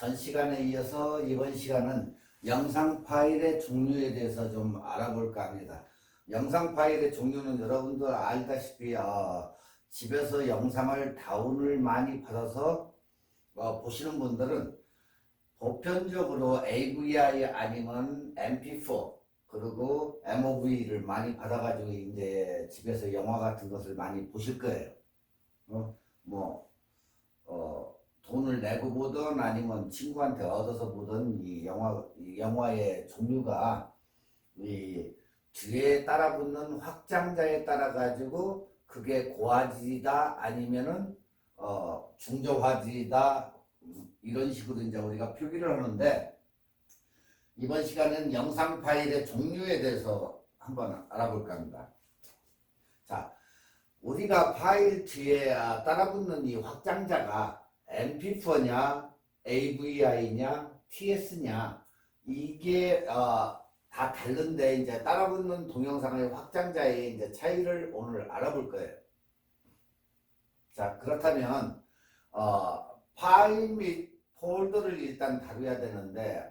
전 시간에 이어서 이번 시간은 영상 파일의 종류에 대해서 좀 알아볼까 합니다. 영상 파일의 종류는 여러분들 알다시피 집에서 영상을 다운을 많이 받아서 보시는 분들은 보편적으로 AVI 아니면 MP4 그리고 MOV를 많이 받아가지고 이제 집에서 영화 같은 것을 많이 보실 거예요. 돈을 내고 보든 아니면 친구한테 얻어서 보든 이 영화의 종류가 이 뒤에 따라 붙는 확장자에 따라 가지고 그게 고화질이다 아니면은 중저화질이다 이런 식으로 이제 우리가 표기를 하는데, 이번 시간에는 영상 파일의 종류에 대해서 한번 알아볼까 합니다. 자, 우리가 파일 뒤에 따라 붙는 이 확장자가 MP4냐, AVI냐, TS냐, 이게 다 다른데 이제 따라붙는 동영상의 확장자의 이제 차이를 오늘 알아볼 거예요. 자, 그렇다면 파일 및 폴더를 일단 다뤄야 되는데,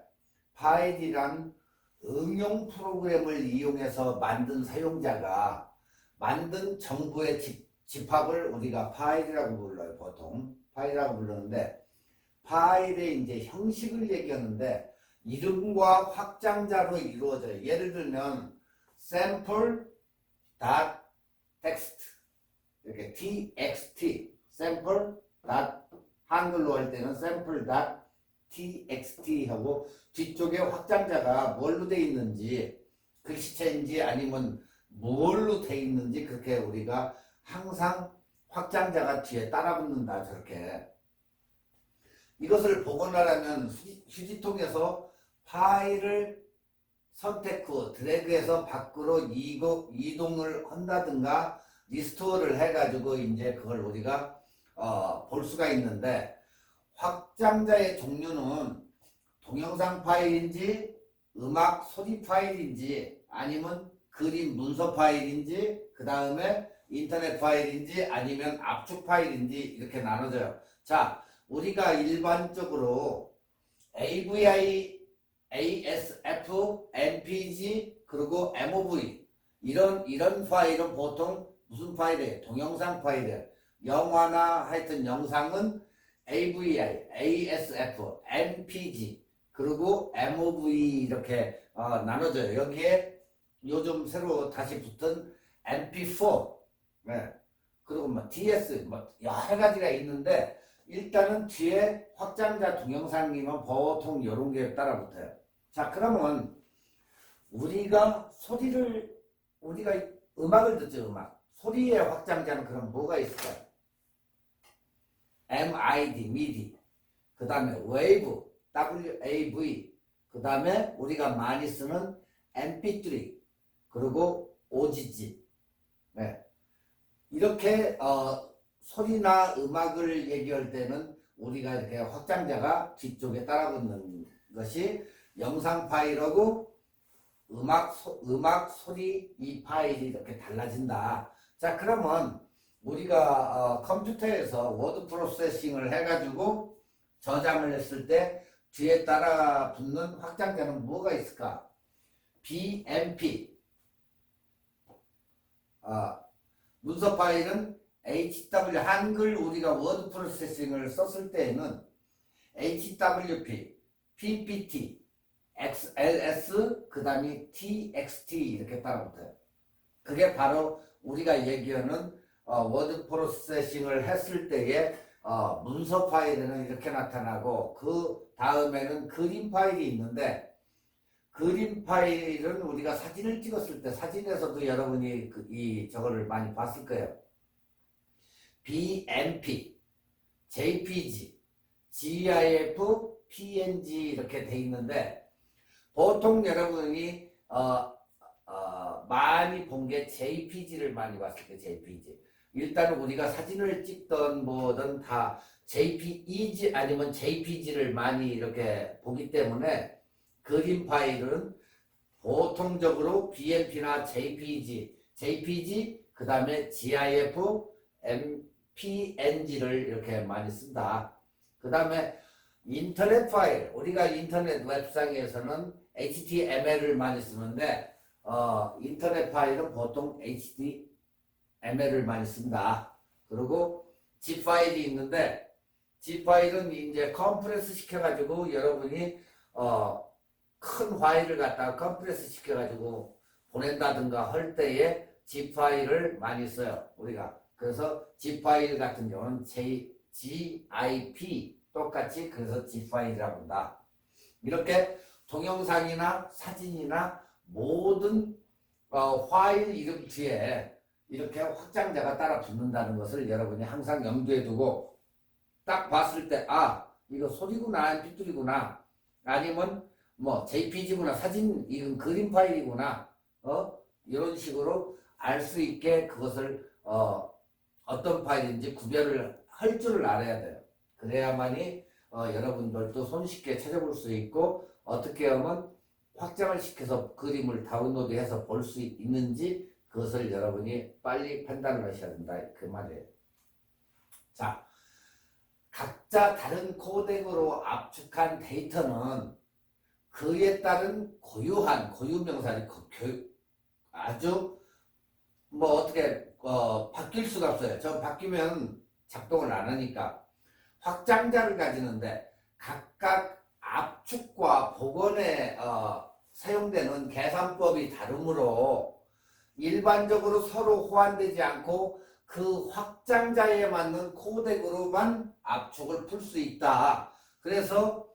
파일이란 응용 프로그램을 이용해서 만든 사용자가 만든 정보의 집합을 우리가 파일이라고 불러요. 보통 파일이라고 부르는데, 파일의 이제 형식을 얘기하는데 이름과 확장자로 이루어져요. 예를 들면 sample.txt 이렇게 txt sample. 한글로 할 때는 sample.txt 하고 뒤쪽에 확장자가 뭘로 돼 있는지, 글씨체인지 아니면 뭘로 돼 있는지 그렇게 우리가 항상 확장자가 뒤에 따라 붙는다. 저렇게 이것을 복원하려면 휴지통에서 파일을 선택 후 드래그해서 밖으로 이동을 한다든가 리스토어를 해가지고 이제 그걸 우리가 볼 수가 있는데, 확장자의 종류는 동영상 파일인지 음악 소리 파일인지 아니면 그림 문서 파일인지 그 다음에 인터넷 파일인지 아니면 압축 파일인지 이렇게 나눠져요. 자, 우리가 일반적으로 AVI, ASF, MPG 그리고 MOV 이런 파일은 보통 무슨 파일이에요? 동영상 파일이에요. 영화나 하여튼 영상은 AVI, ASF, MPG 그리고 MOV 이렇게 나눠져요. 여기에 요즘 새로 다시 붙은 MP4, 네. 그리고 DS 여러 가지가 있는데, 일단은 뒤에 확장자 동영상이면 보통 이런 게 따라 붙어요. 자, 그러면 우리가 음악을 듣죠. 음악 소리의 확장자는 그럼 뭐가 있을까요? MID, 그 다음에 wave, WAV, 그 다음에 우리가 많이 쓰는 MP3, 그리고 OGG. 네. 이렇게 소리나 음악을 얘기할 때는 우리가 이렇게 확장자가 뒤쪽에 따라붙는 것이 영상 파일하고 음악, 소리 이 파일이 이렇게 달라진다. 자, 그러면 우리가 컴퓨터에서 워드 프로세싱을 해가지고 저장을 했을 때 뒤에 따라 붙는 확장자는 뭐가 있을까? BMP. 문서 파일은 HW, 한글 우리가 워드 프로세싱을 썼을 때에는 HWP, PPT, XLS, 그 다음에 TXT 이렇게 따라붙어요. 그게 바로 우리가 얘기하는 워드 프로세싱을 했을 때의 문서 파일에는 이렇게 나타나고, 그 다음에는 그림 파일이 있는데, 그림 파일은 우리가 사진을 찍었을 때 사진에서도 여러분이 저거를 많이 봤을 거예요. BMP, JPG, GIF, PNG 이렇게 돼 있는데, 보통 여러분이 많이 본 게 JPG를 많이 봤을 때 JPG. 일단 우리가 사진을 찍던 뭐든 다 JPEG 아니면 JPG를 많이 이렇게 보기 때문에, 그림 파일은 보통적으로 BMP나 JPG, 그 다음에 GIF, PNG를 이렇게 많이 쓴다. 그 다음에 인터넷 파일, 우리가 인터넷 웹상에서는 HTML을 많이 쓰는데 인터넷 파일은 보통 HTML을 많이 쓴다. 그리고 zip 파일이 있는데 zip 파일은 이제 컴프레스 시켜가지고 여러분이 큰 파일을 갖다가 컴프레스 시켜가지고 보낸다든가 할 때에 zip 파일을 많이 써요. 우리가. 그래서 zip 파일 같은 경우는 GIP 똑같이 그래서 zip 파일이라고 한다. 이렇게 동영상이나 사진이나 모든 파일 이름 뒤에 이렇게 확장자가 따라 붙는다는 것을 여러분이 항상 염두에 두고 딱 봤을 때 이거 소리구나 mp3구나 아니면 뭐 JPG구나 사진 이건 그림 파일이구나 이런 식으로 알 수 있게 그것을 어떤 파일인지 구별을 할 줄을 알아야 돼요. 그래야만이 여러분들도 손쉽게 찾아볼 수 있고 어떻게 하면 확장을 시켜서 그림을 다운로드해서 볼 수 있는지 그것을 여러분이 빨리 판단을 하셔야 된다 그 말이에요. 자, 각자 다른 코덱으로 압축한 데이터는 그에 따른 고유한 고유명사를 아주 뭐 어떻게 바뀔 수가 없어요. 저 바뀌면 작동을 안 하니까 확장자를 가지는데 각각 압축과 복원에 사용되는 계산법이 다르므로 일반적으로 서로 호환되지 않고 그 확장자에 맞는 코덱으로만 압축을 풀 수 있다. 그래서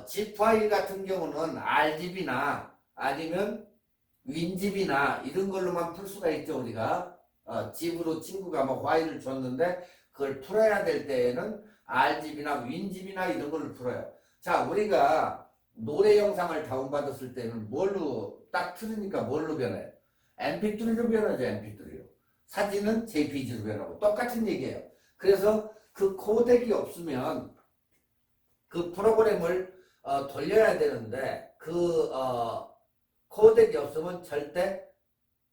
zip 파일 같은 경우는 RGB나 아니면 윈집이나 이런 걸로만 풀 수가 있죠. 우리가 집으로 친구가 뭐 파일을 줬는데 그걸 풀어야 될 때에는 RGB나 윈집이나 이런 걸로 풀어요. 자, 우리가 노래 영상을 다운받았을 때는 뭘로 딱 틀으니까 뭘로 변해요? mp3로 변하죠. mp3로. 사진은 jpg로 변하고 똑같은 얘기예요. 그래서 그 코덱이 없으면 그 프로그램을 돌려야 되는데 그 코덱이 없으면 절대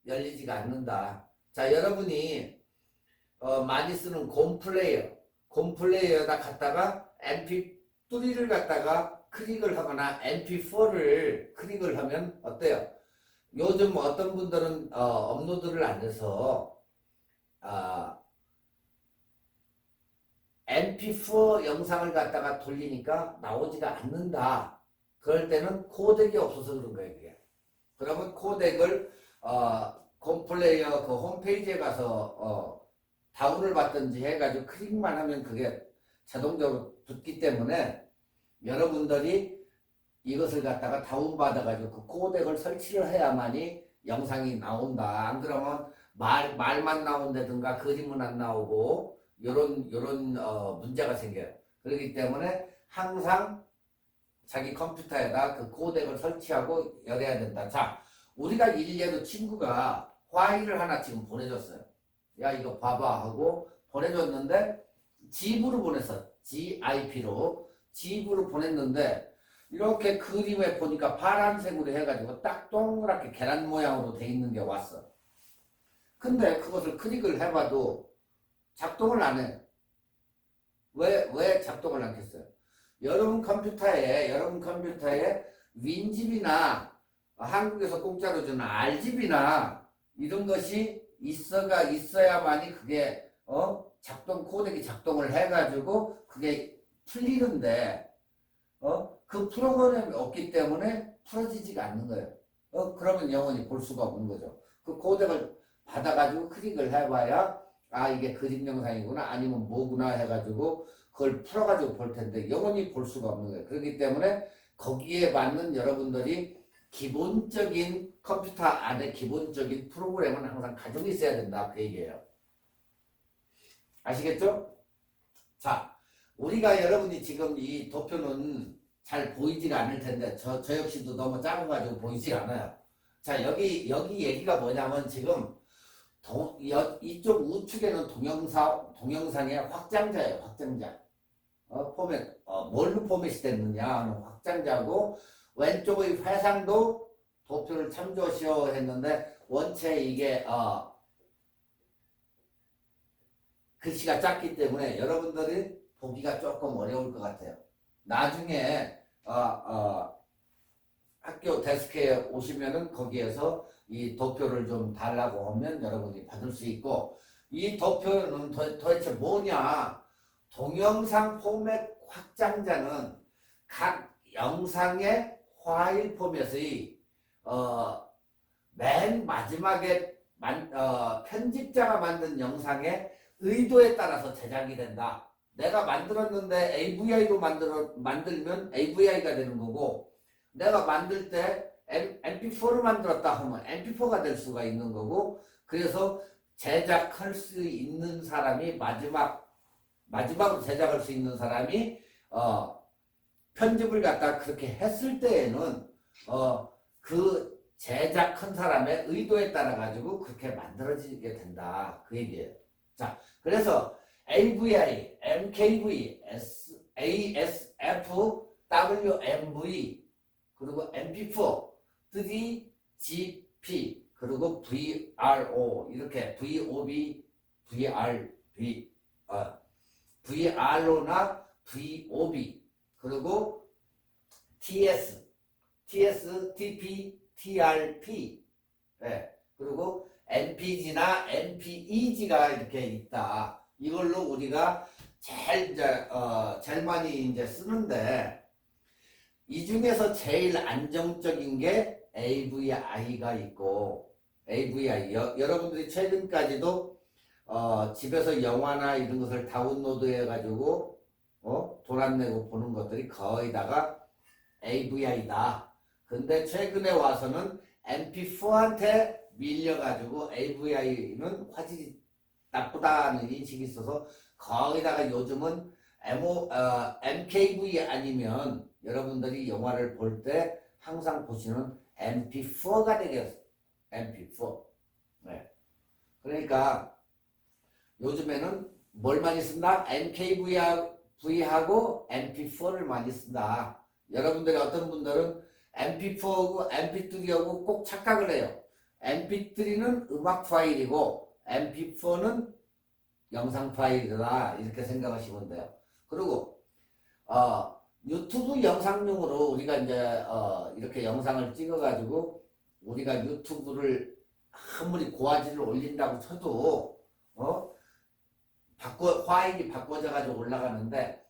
열리지가 않는다. 자, 여러분이 많이 쓰는 곰플레이어에다 갖다가 mp3를 갖다가 클릭을 하거나 mp4를 클릭을 하면 어때요? 요즘 어떤 분들은 업로드를 안 해서 mp4 영상을 갖다가 돌리니까 나오지가 않는다. 그럴 때는 코덱이 없어서 그런 거예요. 그게. 그러면 코덱을 곰플레이어 그 홈페이지에 가서 다운을 받든지 해가지고 클릭만 하면 그게 자동적으로 붙기 때문에 여러분들이 이것을 갖다가 다운받아가지고 그 코덱을 설치를 해야만이 영상이 나온다. 안 그러면 말만 나온다든가 그림은 안 나오고 요런 문제가 생겨요. 그렇기 때문에 항상 자기 컴퓨터에다 그 코덱을 설치하고 열어야 된다. 자, 우리가 일례로 친구가 파일을 하나 지금 보내줬어요. 야, 이거 봐봐 하고 보내줬는데 집으로 보냈어. GIP로 집으로 보냈는데 이렇게 그림에 보니까 파란색으로 해가지고 딱 동그랗게 계란 모양으로 돼 있는 게 왔어. 근데 그것을 클릭을 해봐도 작동을 안 해. 왜 작동을 안 했어요? 여러분 컴퓨터에 윈집이나 한국에서 공짜로 주는 RGB나 이런 것이 있어야만이 그게 코덱이 작동을 해가지고 그게 풀리는데 그 프로그램이 없기 때문에 풀어지지가 않는 거예요. 그러면 영원히 볼 수가 없는 거죠. 그 코덱을 받아가지고 클릭을 해봐야 이게 그림 영상이구나 아니면 뭐구나 해가지고 그걸 풀어가지고 볼 텐데 영원히 볼 수가 없는 거예요. 그렇기 때문에 거기에 맞는 여러분들이 기본적인 컴퓨터 안에 기본적인 프로그램은 항상 가지고 있어야 된다. 그 얘기예요. 아시겠죠? 자, 우리가 여러분이 지금 이 도표는 잘 보이지가 않을 텐데 저 역시도 너무 작아가지고 보이지 않아요. 자, 여기 얘기가 뭐냐면 지금 이쪽 우측에는 동영상의 확장자예요. 확장자. 포맷, 뭘로 포맷이 됐느냐 하는 확장자고 왼쪽의 회상도 도표를 참조하시오 했는데 원체 이게 글씨가 작기 때문에 여러분들이 보기가 조금 어려울 것 같아요. 나중에 학교 데스크에 오시면은 거기에서 이 도표를 좀 달라고 하면 여러분이 받을 수 있고, 이 도표는 도대체 뭐냐? 동영상 포맷 확장자는 각 영상의 파일 포맷의 맨 마지막에 편집자가 만든 영상의 의도에 따라서 제작이 된다. 내가 만들었는데 AVI로 만들면 AVI가 되는 거고, 내가 만들 때 MP4를 만들었다 하면 MP4가 될 수가 있는 거고, 그래서 제작할 수 있는 사람이 마지막으로 제작할 수 있는 사람이 편집을 갖다 그렇게 했을 때에는 그 제작한 사람의 의도에 따라 가지고 그렇게 만들어지게 된다, 그 얘기예요. 자, 그래서 AVI, MKV, ASF, WMV, 그리고 MP4, 3GP, 그리고 VRO, 이렇게 VOB, VRO나 VOB, 그리고 TS, TP, TRP, 네. 그리고 MPG나 MPEG가 이렇게 있다. 이걸로 우리가 제일 많이 이제 쓰는데, 이 중에서 제일 안정적인 게 AVI가 있고, AVI, 여러분들이 최근까지도 집에서 영화나 이런 것을 다운로드 해가지고 돈 안 내고 보는 것들이 거의 다가 AVI다. 근데 최근에 와서는 MP4한테 밀려가지고 AVI는 화질이 나쁘다는 인식이 있어서 거기다가 요즘은 MKV 아니면 여러분들이 영화를 볼 때 항상 보시는 MP4가 되겠어요. MP4. 네. 그러니까 요즘에는 뭘 많이 쓴다? MKV하고 MP4를 많이 쓴다. 여러분들이 어떤 분들은 MP4하고 MP3하고 꼭 착각을 해요. MP3는 음악 파일이고 MP4는 영상 파일이다, 이렇게 생각하시면 돼요. 그리고 유튜브 영상용으로 우리가 이제 이렇게 영상을 찍어가지고 우리가 유튜브를 아무리 고화질을 올린다고 쳐도 파일이 바꿔져가지고 올라가는데,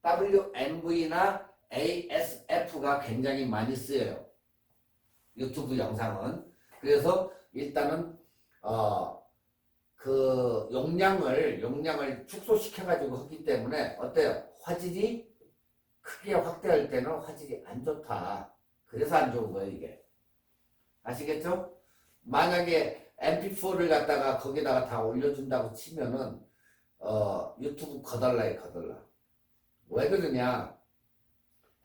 WMV나 ASF가 굉장히 많이 쓰여요, 유튜브 영상은. 그래서 일단은 그 용량을 축소시켜 가지고 하기 때문에 어때요? 화질이 크게 확대할 때는 화질이 안 좋다. 그래서 안 좋은 거예요, 이게. 아시겠죠? 만약에 MP4를 갖다가 거기다가 다 올려준다고 치면은 유튜브 거덜나요, 거덜나. 왜 그러냐?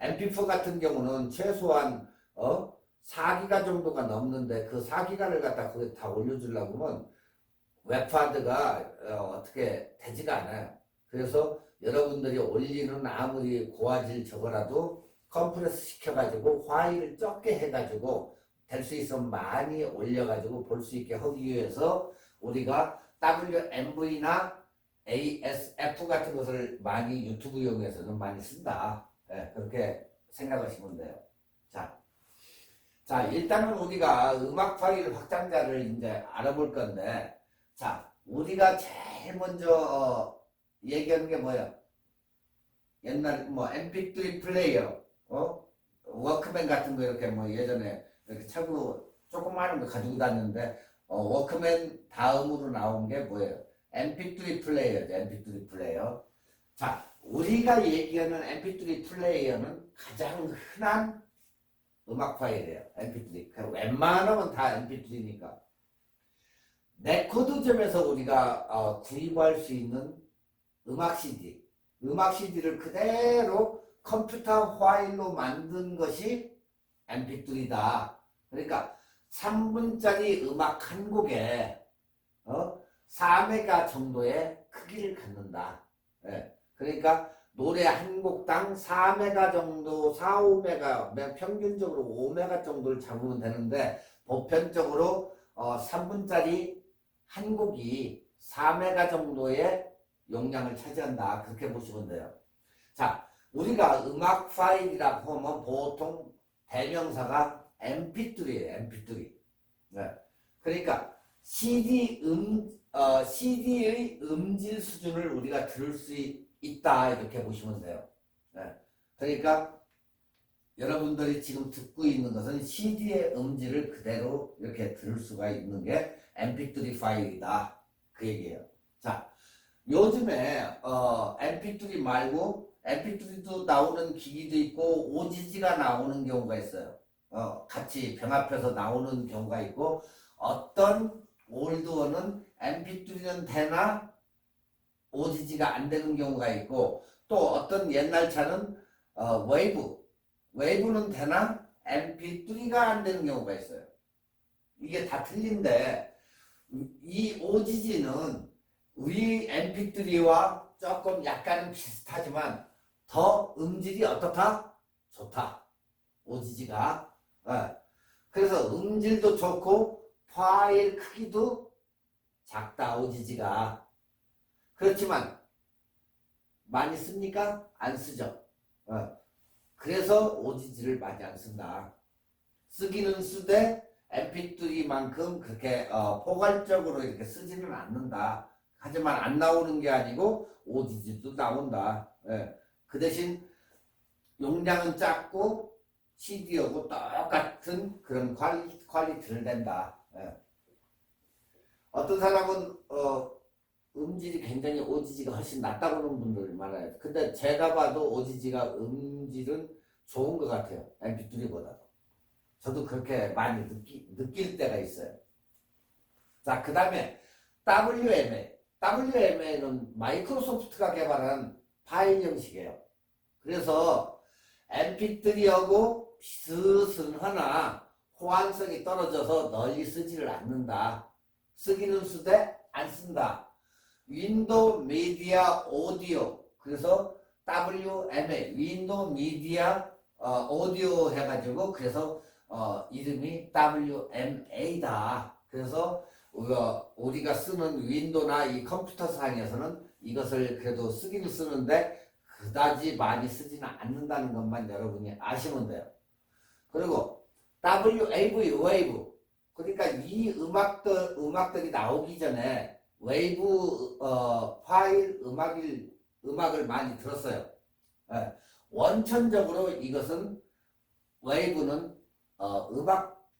MP4 같은 경우는 최소한 4기가 정도가 넘는데, 그 4기가를 갖다 거기 다 올려주려고 하면 웹하드가 어떻게 되지가 않아요. 그래서 여러분들이 올리는 아무리 고화질 저거라도 컴프레스 시켜가지고 파일을 적게 해가지고 될 수 있으면 많이 올려가지고 볼 수 있게 하기 위해서 우리가 WMV나 ASF 같은 것을 많이 유튜브용에서는 많이 쓴다. 네, 그렇게 생각하시면 돼요. 자, 일단은 우리가 음악 파일 확장자를 이제 알아볼 건데, 자, 우리가 제일 먼저 얘기하는 게 뭐야? 옛날 MP3 플레이어, 워크맨 같은 거 이렇게 예전에 이렇게 차고 조그마한 거 가지고 다녔는데, 워크맨 다음으로 나온 게 뭐예요? MP3 플레이어죠, MP3 플레이어. 자, 우리가 얘기하는 MP3 플레이어는 가장 흔한 음악 파일이에요, MP3. 웬만하면 다 MP3니까. 레코드점에서 우리가 구입할 수 있는 음악 CD를 그대로 컴퓨터 파일로 만든 것이 MP3다. 그러니까 3분짜리 음악 한 곡에 4메가 정도의 크기를 갖는다. 네. 그러니까 노래 한 곡당 4메가 정도, 4, 5메가, 평균적으로 5메가 정도를 잡으면 되는데, 보편적으로 3분짜리 한 곡이 4메가 정도의 용량을 차지한다. 그렇게 보시면 돼요. 자, 우리가 음악 파일이라고 하면 보통 대명사가 MP3예요. MP3. 네. 그러니까 CD의 음질 수준을 우리가 들을 수 있다. 이렇게 보시면 돼요. 네. 그러니까 여러분들이 지금 듣고 있는 것은 CD의 음질을 그대로 이렇게 들을 수가 있는 게 MP3 파일이다. 그 얘기예요. 자, 요즘에 MP3 말고 MP3도 나오는 기기도 있고 OGG가 나오는 경우가 있어요. 같이 병합해서 나오는 경우가 있고 어떤 올드원은 MP3는 되나 OGG가 안 되는 경우가 있고 또 어떤 옛날 차는 웨이브는 되나 MP3가 안 되는 경우가 있어요. 이게 다 틀린데 이 OGG는 우리 MP3와 조금 약간은 비슷하지만 더 음질이 어떻다? 좋다. OGG가. 그래서 음질도 좋고 파일 크기도 작다. OGG가. 그렇지만 많이 씁니까? 안 쓰죠. 그래서 OGG를 많이 안 쓴다. 쓰기는 쓰되 MP3만큼 그렇게 포괄적으로 이렇게 쓰지는 않는다. 하지만 안 나오는 게 아니고 OGG도 나온다. 그 대신 용량은 작고 CD하고 똑같은 그런 퀄리티를 낸다. 어떤 사람은 음질이 굉장히 OGG가 훨씬 낫다고 하는 분들이 많아요. 근데 제가 봐도 OGG가 음질은 좋은 것 같아요. MP3보다도. 저도 그렇게 많이 느낄 때가 있어요. 자, 그 다음에 WMA. WMA는 마이크로소프트가 개발한 파일 형식이에요. 그래서 MP3하고 비슷하나 호환성이 떨어져서 널리 쓰지를 않는다. 쓰기는 쓰되 안 쓴다. 윈도우 미디어 오디오. 그래서 WMA, 윈도우 미디어 오디오 해가지고 그래서 이름이 WMA다. 그래서 우리가 쓰는 윈도우나 이 컴퓨터 상에서는 이것을 그래도 쓰기는 쓰는데 그다지 많이 쓰지는 않는다는 것만 여러분이 아시면 돼요. 그리고 웨이브. 그러니까 이 음악들이 나오기 전에 웨이브 파일 음악을 많이 들었어요. 원천적으로 이것은 웨이브는 음악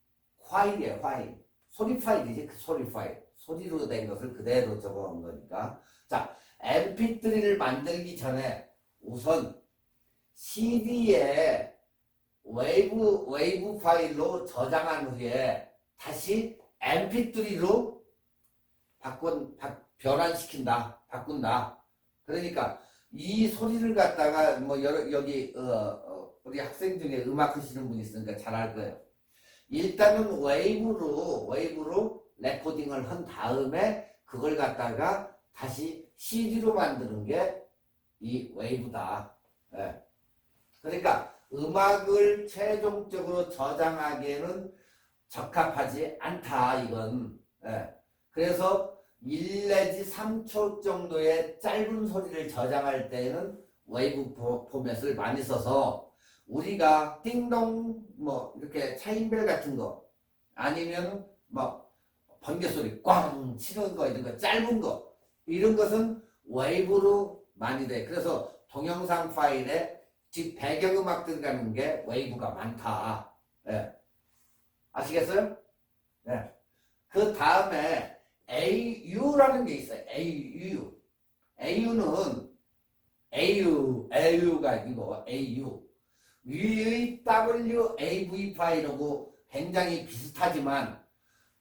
파일이에요. 파일. 소리 파일이지. 그 소리 파일. 소리로 된 것을 그대로 적어온 거니까. 자, MP3를 만들기 전에 우선 CD에 웨이브 파일로 저장한 후에 다시 MP3로 변환시킨다. 바꾼다. 그러니까 이 소리를 갖다가 뭐 여기 우리 학생 중에 음악 하시는 분이 있으니까 잘 알 거예요. 일단은 웨이브로 레코딩을 한 다음에 그걸 갖다가 다시 CD로 만드는 게 이 웨이브다. 그러니까 음악을 최종적으로 저장하기에는 적합하지 않다. 이건. 그래서 1 내지 3초 정도의 짧은 소리를 저장할 때는 웨이브 포맷을 많이 써서 우리가 띵동 뭐 이렇게 차인벨 같은 거 아니면 뭐 번개 소리 꽝 치는 거 이런 거 짧은 거 이런 것은 웨이브로 많이 돼. 그래서 동영상 파일에 즉 배경음악 들어가는 게 웨이브가 많다. 아시겠어요? 그 다음에 AU라는 게 있어요. AU가 아니고 AU. 위의 WAV 파일하고 굉장히 비슷하지만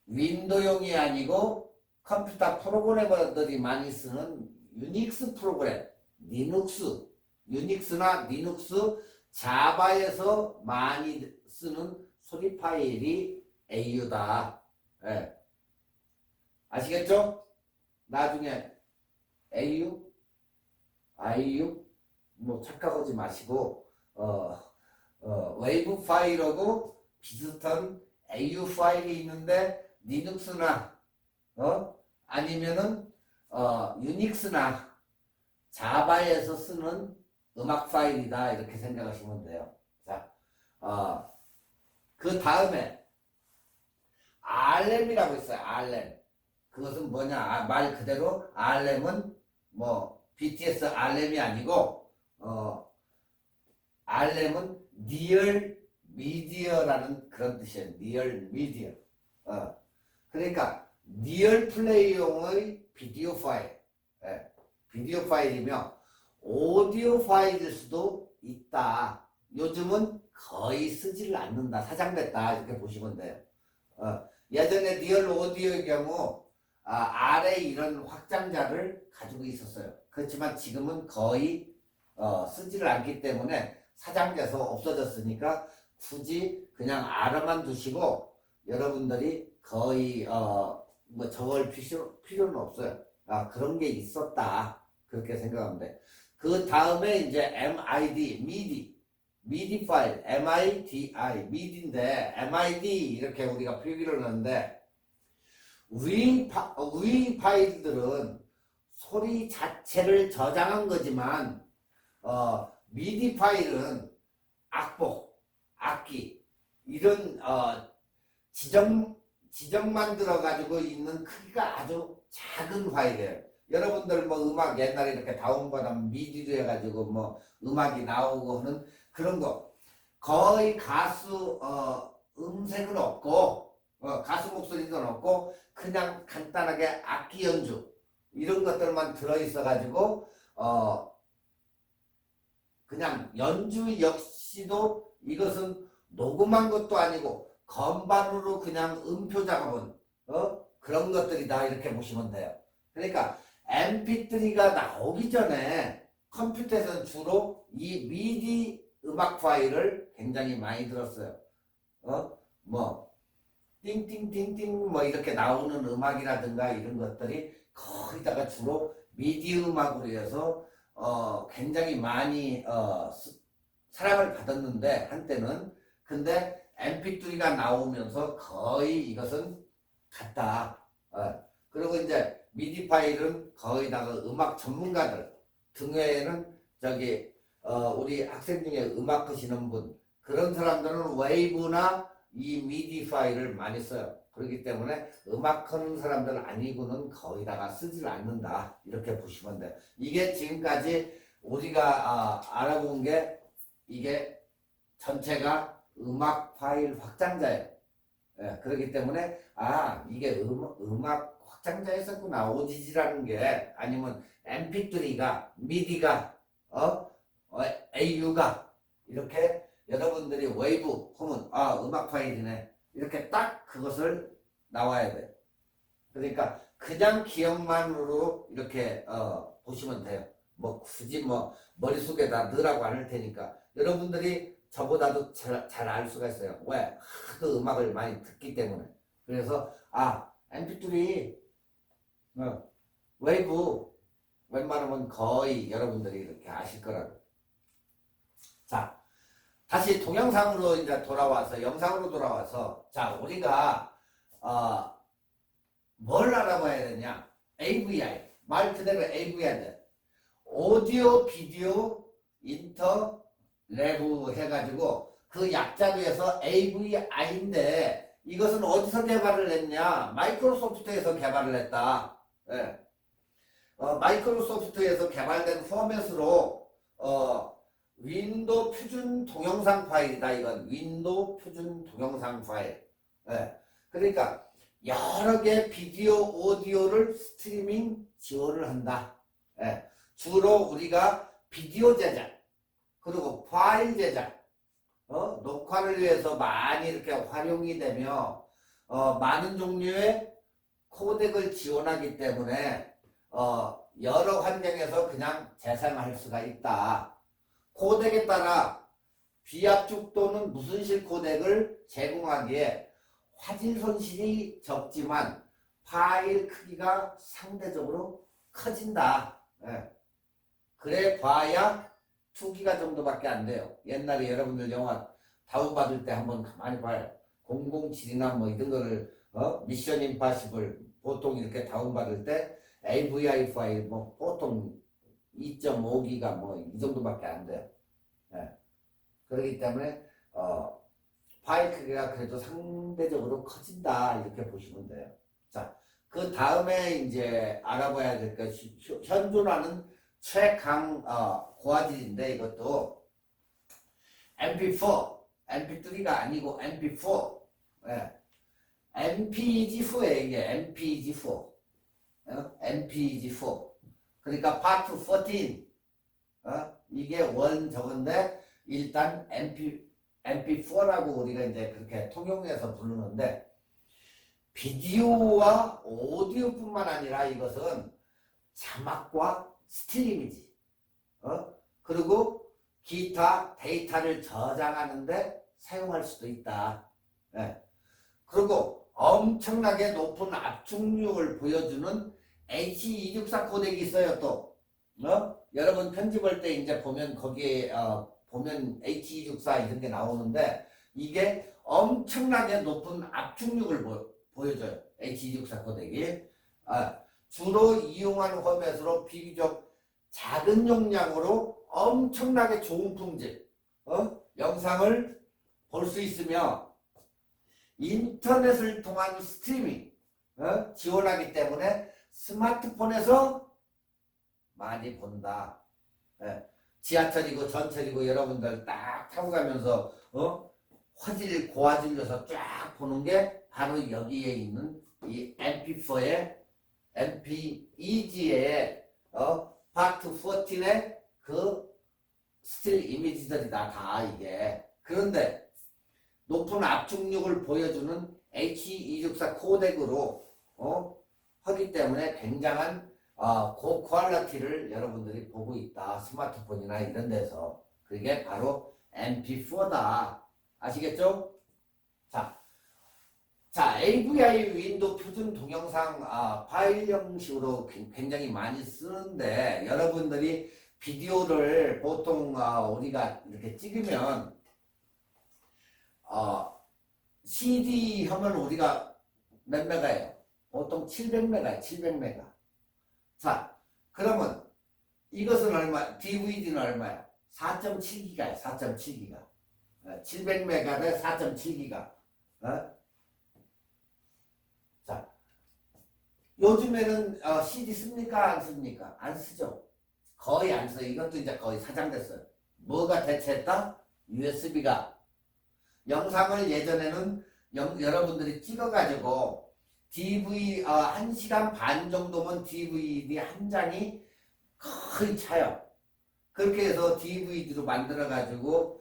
윈도우용이 아니고 컴퓨터 프로그래머들이 많이 쓰는 유닉스 프로그램, 유닉스나 리눅스, 자바에서 많이 쓰는 소리 파일이 AU다. 아시겠죠? 나중에 AU, IU 뭐 착각하지 마시고 웨이브 파일하고 비슷한 AU 파일이 있는데 리눅스나 아니면은 유닉스나 자바에서 쓰는 음악 파일이다 이렇게 생각하시면 돼요. 자, 그 다음에 RM이라고 있어요. RM. 그것은 뭐냐? 말 그대로 RM은 뭐 BTS RM이 아니고 RM은 Near Media라는 그런 뜻이에요. Near Media. 그러니까 Near 플레이용의 비디오 파일. 예, 비디오 파일이며 오디오 파일일 수도 있다. 요즘은 거의 쓰지를 않는다. 사장됐다. 이렇게 보시면 돼요. 예전에 리얼 오디오의 경우 R에 이런 확장자를 가지고 있었어요. 그렇지만 지금은 거의 쓰지를 않기 때문에 사장돼서 없어졌으니까 굳이 그냥 R만 두시고 여러분들이 거의 뭐 적을 필요는 없어요. 그런 게 있었다. 그렇게 생각하면 돼. 그 다음에 이제 MID 파일, MIDI, MID인데, MID 이렇게 우리가 표기를 하는데, 위 파일들은 소리 자체를 저장한 거지만, 미디 파일은 악보, 악기, 이런, 지정만 들어가지고 있는 크기가 아주 작은 파일이에요. 여러분들 뭐 음악 옛날에 이렇게 다운받으면 미디로 해가지고 뭐 음악이 나오고 하는 그런 거 거의 가수 음색은 없고 가수 목소리도 없고 그냥 간단하게 악기 연주 이런 것들만 들어있어 가지고 그냥 연주 역시도 이것은 녹음한 것도 아니고 건반으로 그냥 음표 작업은 그런 것들이다 이렇게 보시면 돼요. 그러니까 MP3가 나오기 전에 컴퓨터에서는 주로 이 미디 음악 파일을 굉장히 많이 들었어요. 뭐 띵띵띵띵 뭐 이렇게 나오는 음악이라든가 이런 것들이 거기다가 주로 미디 음악으로 해서 굉장히 많이 사랑을 받았는데 한때는 근데 MP3가 나오면서 거의 이것은 같다. 그리고 이제 미디 파일은 거의다가 음악 전문가들 등에는 저기 우리 학생 중에 음악 하시는 분 그런 사람들은 웨이브나 이 미디 파일을 많이 써요. 그렇기 때문에 음악 하는 사람들 아니고는 거의다가 쓰질 않는다 이렇게 보시면 돼요. 이게 지금까지 우리가 알아본 게 이게 전체가 음악 파일 확장자예요. 예, 그렇기 때문에 이게 음악 확장자였었구나. OGG라는 게 아니면 MP3가 미디가 AU가 이렇게 여러분들이 웨이브 하면 음악 파일이네 이렇게 딱 그것을 나와야 돼. 그러니까 그냥 기억만으로 이렇게 보시면 돼요. 뭐 굳이 뭐 머릿속에다 넣으라고 안 할 테니까 여러분들이 저보다도 잘 알 수가 있어요. 왜? 하도 음악을 많이 듣기 때문에. 그래서 MP3 웨이브 웬만하면 거의 여러분들이 이렇게 아실 거라고. 자, 다시 동영상으로 이제 돌아와서 영상으로 돌아와서 자 우리가 뭘 알아봐야 되냐? AVI 말 그대로 AVI 오디오 비디오 인터 레브 해가지고 그 약자로 해서 AVI인데 이것은 어디서 개발을 했냐? 마이크로소프트에서 개발을 했다. 예. 마이크로소프트에서 개발된 포맷으로 윈도우 표준 동영상 파일이다. 이건 윈도우 표준 동영상 파일. 예. 그러니까 여러 개 비디오 오디오를 스트리밍 지원을 한다. 예. 주로 우리가 비디오 제작 그리고 파일 제작 녹화를 위해서 많이 이렇게 활용이 되며 많은 종류의 코덱을 지원하기 때문에 여러 환경에서 그냥 재생할 수가 있다. 코덱에 따라 비압축 또는 무순실 코덱을 제공하기에 화질 손실이 적지만 파일 크기가 상대적으로 커진다. 그래 봐야 2기가 정도밖에 안 돼요. 옛날에 여러분들 영화 다운받을 때 한번 가만히 봐요. 007이나 뭐 이런 거를 미션 임파시블 보통 이렇게 다운받을 때 AVI 파일 뭐 보통 2.5기가 뭐 이 정도밖에 안 돼요. 예. 그렇기 때문에 파일 크기가 그래도 상대적으로 커진다 이렇게 보시면 돼요. 자, 그 다음에 이제 알아봐야 될 것이 현존하는 최강 고화질인데 이것도 MP4, MP3가 아니고 MP4. 예. MPEG4에 이게 MPEG4. MPEG4. 그러니까 파트 14. 이게 원 저건데 일단 MP4라고 우리가 이제 그렇게 통용해서 부르는데 비디오와 오디오뿐만 아니라 이것은 자막과 스틸 이미지, 그리고 기타 데이터를 저장하는데 사용할 수도 있다. 예. 그리고 엄청나게 높은 압축력을 보여주는 H264 코덱이 있어요. 또 여러분 편집할 때 이제 보면 거기에 보면 H264 이런 게 나오는데 이게 엄청나게 높은 압축력을 보여줘요. H264 코덱이 주로 이용하는 포맷으로 비교적 작은 용량으로 엄청나게 좋은 품질 영상을 볼 수 있으며 인터넷을 통한 스트리밍 지원하기 때문에 스마트폰에서 많이 본다. 지하철이고 전철이고 여러분들 딱 타고 가면서 화질 고화질려서 쫙 보는 게 바로 여기에 있는 이 MP4의 MP2G의 파트 14의 그 스틸 이미지들이다 다 이게. 그런데 높은 압축력을 보여주는 H264 코덱으로 하기 때문에 굉장한 고퀄리티를 여러분들이 보고 있다. 스마트폰이나 이런 데서. 그게 바로 MP4다. 아시겠죠? 자, AVI 윈도우 표준 동영상 파일 형식으로 굉장히 많이 쓰는데 여러분들이 비디오를 보통 우리가 이렇게 찍으면 CD 하면 우리가 몇 메가예요? 보통 700메가예요. 700메가. 자, 그러면 이것은 얼마? DVD는 얼마야? 4.7기가예요. 4.7기가. 700메가 대 4.7기가. 자, 요즘에는 CD 씁니까? 안 씁니까? 안 쓰죠. 거의 안 써요. 이것도 이제 거의 사장됐어요. 뭐가 대체했다? USB가. 영상을 예전에는 여러분들이 찍어가지고 DVD 1시간 반 정도면 DVD 한 장이 거의 차요. 그렇게 해서 DVD로 만들어가지고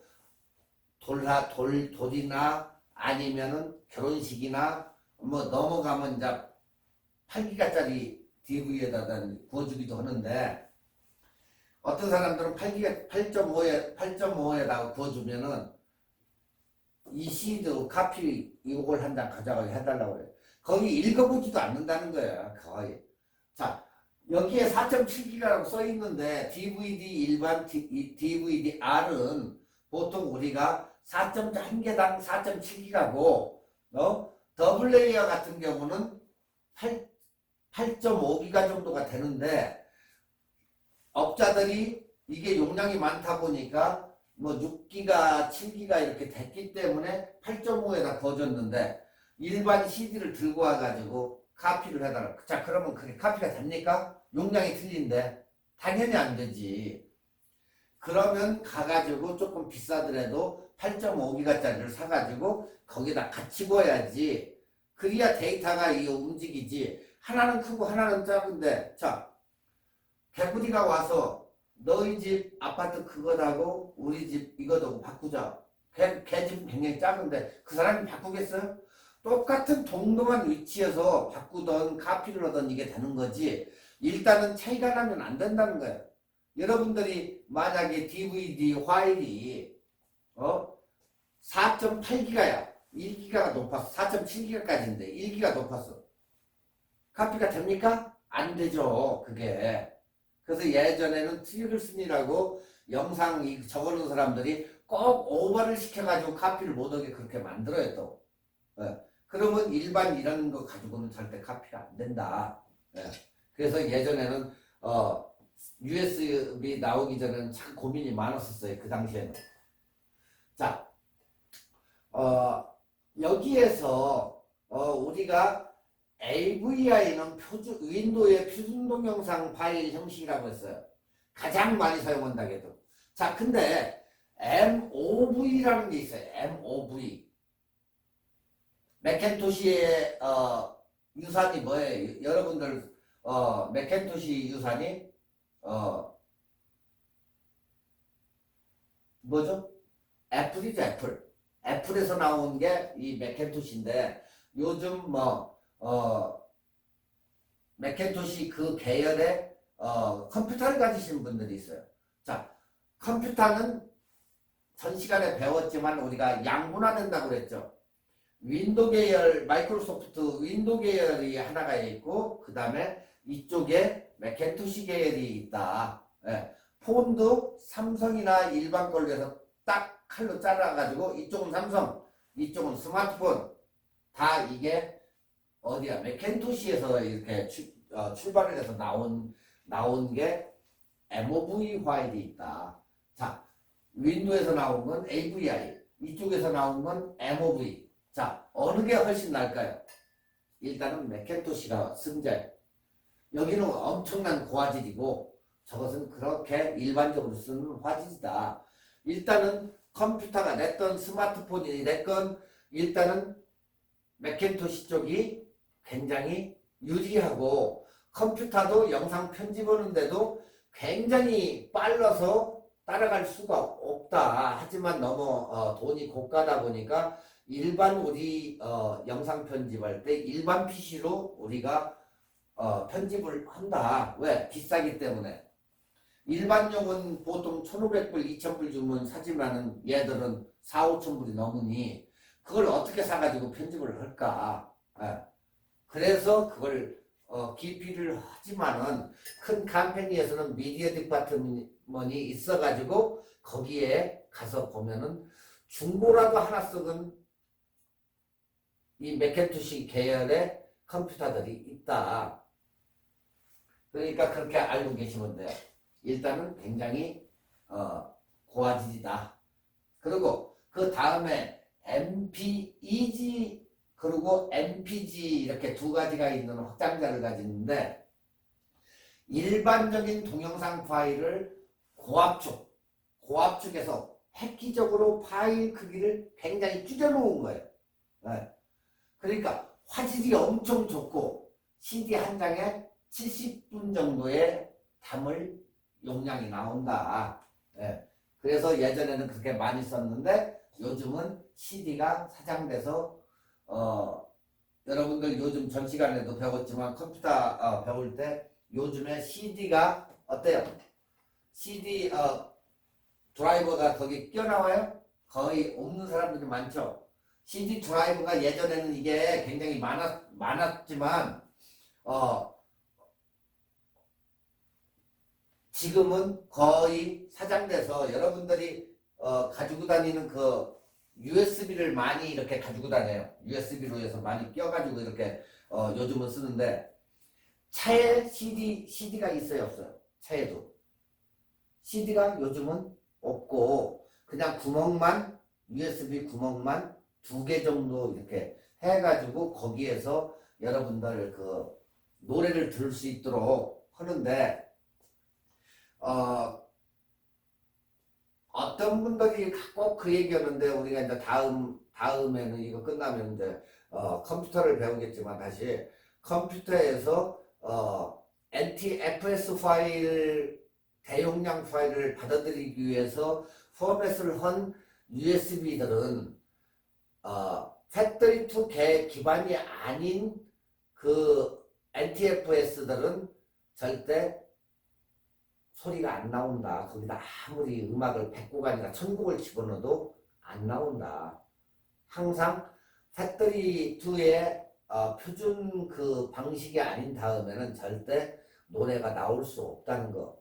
돌이나 아니면은 결혼식이나 뭐 넘어가면 이제 8기가짜리 DVD에다가 구워주기도 하는데 어떤 사람들은 8.5에다가 구워주면은 이 CD도 카피 이걸 한 장 가져가게 해달라고 그래요. 거기 읽어보지도 않는다는 거예요. 거의. 자, 여기에 4.7기가라고 써 있는데 DVD 일반 DVD-R은 보통 우리가 4.1개당 4.7기가고 더블 레이어 같은 경우는 8.5기가 정도가 되는데 업자들이 이게 용량이 많다 보니까 뭐 6기가, 7기가 이렇게 됐기 때문에 8.5에다 거졌는데 일반 CD를 들고 와가지고 카피를 해달라. 자, 그러면 그게 카피가 됩니까? 용량이 틀린데 당연히 안 되지. 그러면 가가지고 조금 비싸더라도 8.5기가짜리를 사가지고 거기다 같이 구워야지. 그래야 데이터가 움직이지. 하나는 크고 하나는 작은데 자, 개구리가 와서 너희 집 아파트 그거다고 우리 집 이거다고 바꾸자. 걔 집은 굉장히 작은데 그 사람이 바꾸겠어요? 똑같은 동등한 위치에서 바꾸던 카피를 하던 이게 되는 거지. 일단은 차이가 나면 안 된다는 거예요. 여러분들이 만약에 DVD 파일이 4.8기가야. 1기가가 높았어. 4.7기가까지인데 1기가 높았어. 카피가 됩니까? 안 되죠. 그게. 그래서 예전에는 트리글슨이라고 영상 적어놓은 사람들이 꼭 오버를 시켜가지고 카피를 못하게 그렇게 만들어요 또. 그러면 일반 이런 거 가지고는 절대 카피가 안 된다. 그래서 예전에는 USB 나오기 전에는 참 고민이 많았었어요. 그 당시에는. 자, 여기에서 우리가 AVI는 윈도우의 표준 동영상 파일 형식이라고 했어요. 가장 많이 사용한다고 해도. 자, 근데 MOV라는 게 있어요. MOV. 맥킨토시의 유산이 뭐예요? 여러분들 맥킨토시 유산이 뭐죠? 애플이죠, 애플. 애플에서 나온 게 이 맥킨토시인데 요즘 맥킨토시 그 계열의 컴퓨터를 가지신 분들이 있어요. 자, 컴퓨터는 전 시간에 배웠지만 우리가 양분화된다고 그랬죠. 윈도우 계열, 마이크로소프트 윈도우 계열이 하나가 있고 그 다음에 이쪽에 맥킨토시 계열이 있다. 예. 폰도 삼성이나 일반 걸로 해서 딱 칼로 잘라가지고 이쪽은 삼성, 이쪽은 스마트폰 다 이게 어디야? 맥킨토시에서 이렇게 출발을 해서 나온 게 MOV 파일이 있다. 자, 윈도우에서 나온 건 AVI, 이쪽에서 나온 건 MOV. 자, 어느 게 훨씬 나을까요? 일단은 맥킨토시가 승자예요. 여기는 엄청난 고화질이고 저것은 그렇게 일반적으로 쓰는 화질이다. 일단은 컴퓨터가 냈건 스마트폰이 냈건 일단은 맥킨토시 쪽이 굉장히 유리하고 컴퓨터도 영상 편집하는데도 굉장히 빨라서 따라갈 수가 없다. 하지만 너무 돈이 고가다 보니까 일반 우리 영상 편집할 때 일반 PC로 우리가 편집을 한다. 왜? 비싸기 때문에. 일반용은 보통 1,500불, 2,000불 주면 사지만은 얘들은 4, 5,000불이 넘으니 그걸 어떻게 사가지고 편집을 할까? 예. 그래서 그걸 기피를 하지만은 큰 컴퍼니에서는 미디어 디파트먼이 있어가지고 거기에 가서 보면은 중고라도 하나 쓰는 이 맥킨토시 계열의 컴퓨터들이 있다. 그러니까 그렇게 알고 계시면 돼요. 일단은 굉장히 고화질이다. 그리고 그 다음에 MPEG 그리고 MPG 이렇게 두 가지가 있는 확장자를 가지는데 일반적인 동영상 파일을 고압축에서 획기적으로 파일 크기를 굉장히 줄여놓은 거예요. 네. 그러니까 화질이 엄청 좋고 CD 한 장에 70분 정도의 담을 용량이 나온다. 예. 그래서 예전에는 그렇게 많이 썼는데 요즘은 CD가 사장돼서 여러분들 요즘 전 시간에도 배웠지만 컴퓨터 배울 때 요즘에 CD가 어때요? CD 드라이버가 거기 껴나와요? 거의 없는 사람들이 많죠. CD 드라이버가 예전에는 이게 굉장히 많았지만 지금은 거의 사장돼서 여러분들이 가지고 다니는 그 USB를 많이 이렇게 가지고 다녀요. USB로 해서 많이 껴가지고 이렇게 요즘은 쓰는데 차에 CD가 있어요, 없어요? 차에도 CD가 요즘은 없고 그냥 USB 구멍만 2개 정도 이렇게 해가지고 거기에서 여러분들 그 노래를 들을 수 있도록 하는데 어떤 분들이 꼭 그 얘기하는데 우리가 이제 다음에는 이거 끝나면 이제 컴퓨터를 배우겠지만 다시 컴퓨터에서 NTFS 파일 대용량 파일을 받아들이기 위해서 포맷을 한 USB들은 팩토리 투 기반이 아닌 그 NTFS들은 절대 소리가 안 나온다. 거기다 아무리 음악을 100곡 1000곡을 집어넣어도 안 나온다. 항상 팩토리 2의 표준 그 방식이 아닌 다음에는 절대 노래가 나올 수 없다는 거.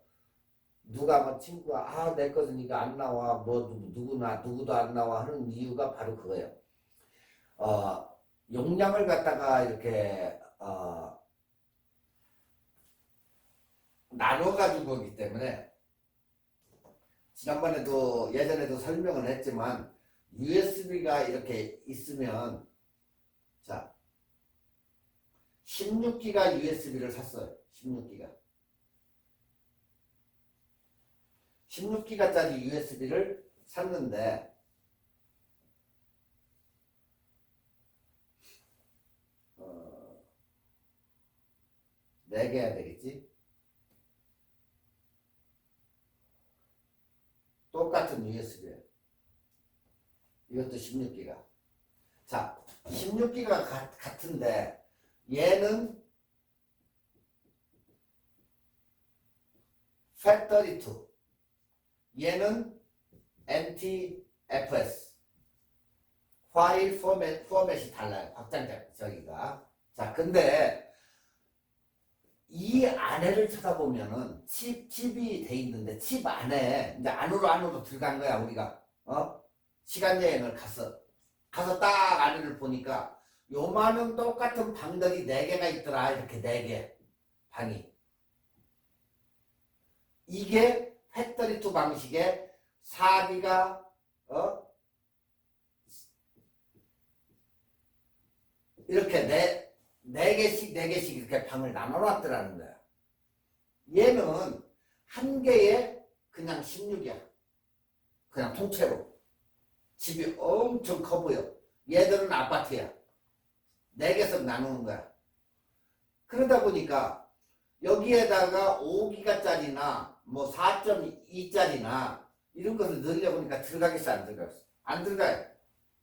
누가 뭐 친구가 내 것은 이거 안 나와 뭐 누구도 안 나와 하는 이유가 바로 그거예요. 용량을 갖다가 이렇게 나눠 가지고 오기 때문에 지난번에도 예전에도 설명을 했지만 USB가 이렇게 있으면 자 16기가 USB를 샀어요. 16기가 16기가짜리 USB를 샀는데 4개 해야 되겠지? 똑같은 USB예요. 이것도 16기가. 자, 16기가 같은데 얘는 FAT32 얘는 NTFS 파일 포맷이 달라요. 확장자 저기가. 자, 근데 이 안에를 쳐다보면은 칩이 돼 있는데 칩 안에 이제 안으로 들어간 거야 우리가 시간 여행을 가서 딱 안에를 보니까 요만한 똑같은 방들이 4개가 있더라. 이렇게 4개 방이 이게 팻32 방식의 4기가 이렇게 4개씩 이렇게 방을 나눠놨더라는 거야. 얘는 한 개에 그냥 16이야. 그냥 통째로. 집이 엄청 커 보여. 얘들은 아파트야. 4개씩 나누는 거야. 그러다 보니까 여기에다가 5기가짜리나 뭐 4.2짜리나 이런 것을 넣으려보니까 들어가겠어 안 들어가겠어? 안 들어가요.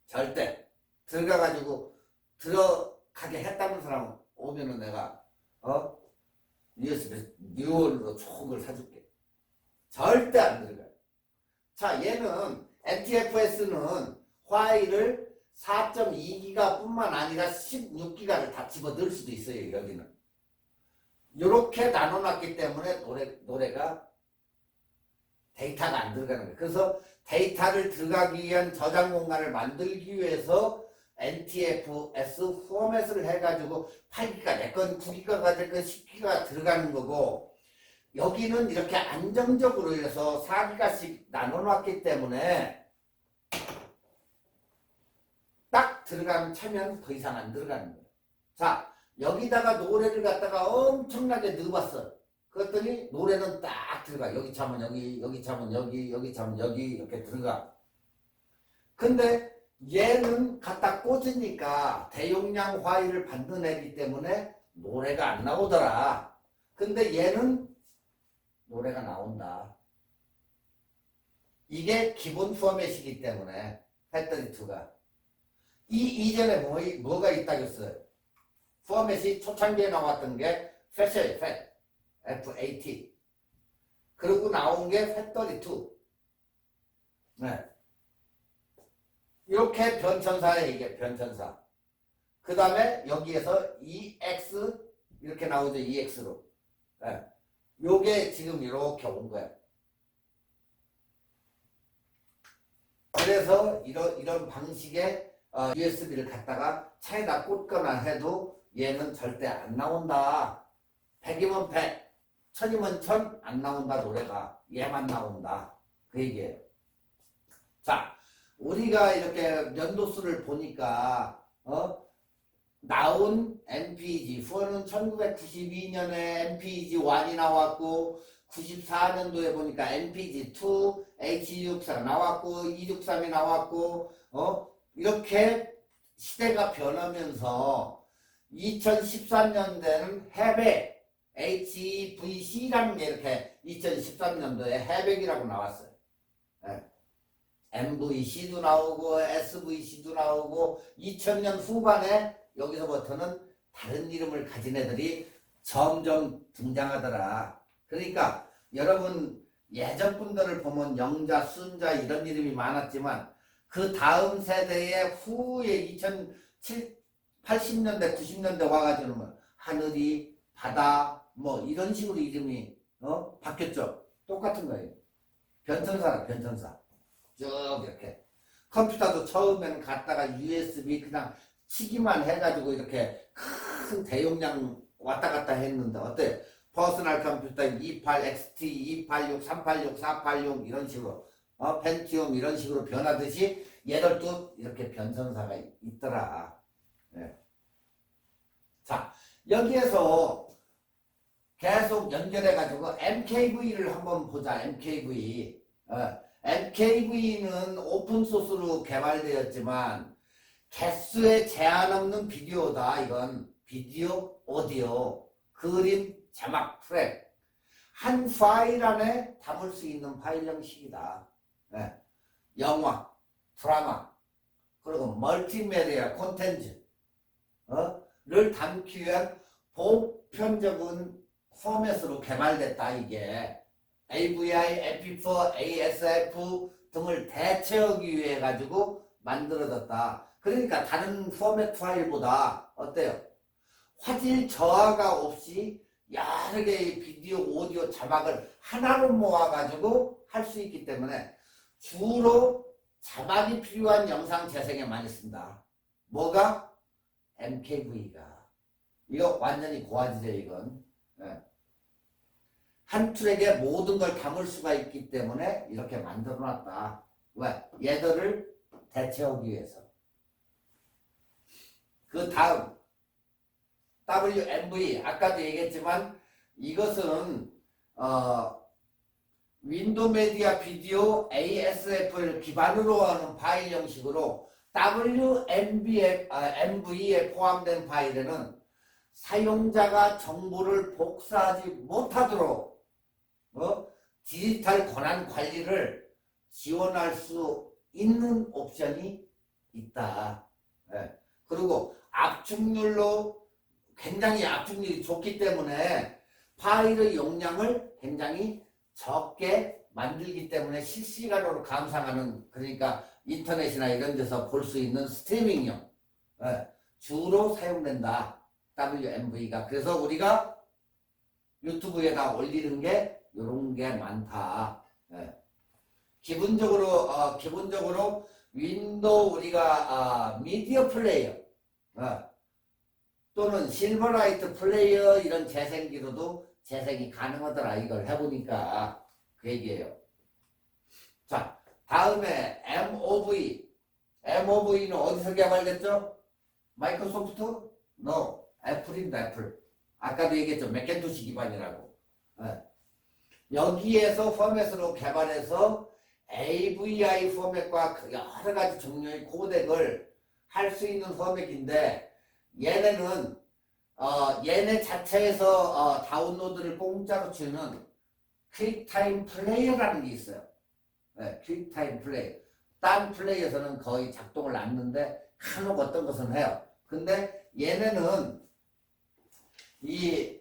절대. 들어가가지고 들어가게 했다는 사람 오면은 내가 USB 뉴얼로 좋은 걸 사줄게. 절대 안 들어가요. 자, 얘는 NTFS는 파일을 4.2기가 뿐만 아니라 16기가를 다 집어 넣을 수도 있어요. 여기는 이렇게 나눠놨기 때문에 노래가 데이터가 안 들어가는 거예요. 그래서 데이터를 들어가기 위한 저장 공간을 만들기 위해서 NTFS 포맷을 해가지고 8기가 내건 9기가가 됐건 10기가 들어가는 거고 여기는 이렇게 안정적으로 해서 4기가씩 나눠놨기 때문에 딱 들어가면 차면 더 이상 안 들어가는 거예요. 자, 여기다가 노래를 갖다가 엄청나게 넣어봤어. 그랬더니 노래는 딱 들어가. 여기 차면 여기 차면 여기 차면 여기 이렇게 들어가. 근데 얘는 갖다 꽂으니까 대용량 파일을 만들어내기 때문에 노래가 안 나오더라. 근데 얘는 노래가 나온다. 이게 기본 포맷이기 때문에 팻32가 이전에 뭐가 있다겠어요? 포맷이 초창기에 나왔던 게 팻이에요. 팻 FAT. 그리고 나온 게 팻32. 네. 이렇게 변천사예요. 이게 변천사. 그 다음에 여기에서 EX 이렇게 나오죠. EX로. 네. 요게 지금 이렇게 온 거예요. 그래서 이런 방식의 USB를 갖다가 차에다 꽂거나 해도 얘는 절대 안 나온다. 100이면 100, 1000이면 1000 안 나온다. 노래가 얘만 나온다. 그 얘기예요. 자, 우리가 이렇게 연도수를 보니까 나온 MPG4는 1992년에 MPG1이 나왔고 94년도에 보니까 MPG2, H264가 나왔고 263이 나왔고 이렇게 시대가 변하면서 2013년대는 해백 HVC라는 게 이렇게 2013년도에 해백이라고 나왔어요. 네. MVC도 나오고 SVC도 나오고 2000년 후반에 여기서부터는 다른 이름을 가진 애들이 점점 등장하더라. 그러니까 여러분 예전 분들을 보면 영자, 순자 이런 이름이 많았지만 그 다음 세대의 후에 80년대, 90년대 와가지고 하늘이, 바다 뭐 이런 식으로 이름이 바뀌었죠. 똑같은 거예요. 변천사라 변천사. 쭉 이렇게 컴퓨터도 처음에는 갖다가 USB 그냥 치기만 해가지고 이렇게 큰 대용량 왔다 갔다 했는데 어때? 퍼스널 컴퓨터 28XT, 286, 386, 486 이런 식으로 펜티움 이런 식으로 변하듯이 얘들도 이렇게 변선사가 있더라. 네. 자, 여기에서 계속 연결해가지고 MKV를 한번 보자. MKV. MKV는 오픈소스로 개발되었지만 개수에 제한 없는 비디오다. 이건 비디오, 오디오, 그림, 자막, 트랙 한 파일 안에 담을 수 있는 파일 형식이다. 영화, 드라마, 그리고 멀티미디어 콘텐츠를 담기 위한 보편적인 포맷으로 개발됐다. 이게 AVI, MP4, ASF 등을 대체하기 위해 가지고 만들어졌다. 그러니까 다른 포맷 파일보다 어때요? 화질 저하가 없이 여러 개의 비디오, 오디오, 자막을 하나로 모아가지고 할 수 있기 때문에 주로 자막이 필요한 영상 재생에 많이 쓴다. 뭐가? MKV가. 이거 완전히 고화질이에요, 이건. 한 트랙에 모든 걸 담을 수가 있기 때문에 이렇게 만들어 놨다. 왜? 얘들을 대체하기 위해서. 그 다음 WMV 아까도 얘기했지만 이것은 윈도우 메디아 비디오 ASF를 기반으로 하는 파일 형식으로 MV에 포함된 파일에는 사용자가 정보를 복사하지 못하도록 디지털 권한 관리를 지원할 수 있는 옵션이 있다. 그리고 굉장히 압축률이 좋기 때문에 파일의 용량을 굉장히 적게 만들기 때문에 실시간으로 감상하는, 그러니까 인터넷이나 이런 데서 볼 수 있는 스트리밍용 주로 사용된다. WMV가. 그래서 우리가 유튜브에다 올리는 게 이런 게 많다. 기본적으로 윈도우 우리가 미디어 플레이어 또는 실버라이트 플레이어 이런 재생기로도 재생이 가능하더라. 이걸 해보니까 그 얘기예요. 자, 다음에 MOV는 어디서 개발됐죠? 마이크로소프트? No. 애플입니다. 애플. 아까도 얘기했죠. 맥킨토시 기반이라고. 여기에서 포맷으로 개발해서 AVI 포맷과 여러 가지 종류의 코덱을 할 수 있는 포맷인데 얘네는 얘네 자체에서 다운로드를 공짜로 주는 퀵타임 플레이어라는 게 있어요. 퀵타임 플레이어. 딴 플레이어에서는 거의 작동을 안 하는데 간혹 어떤 것은 해요. 근데 얘네는 이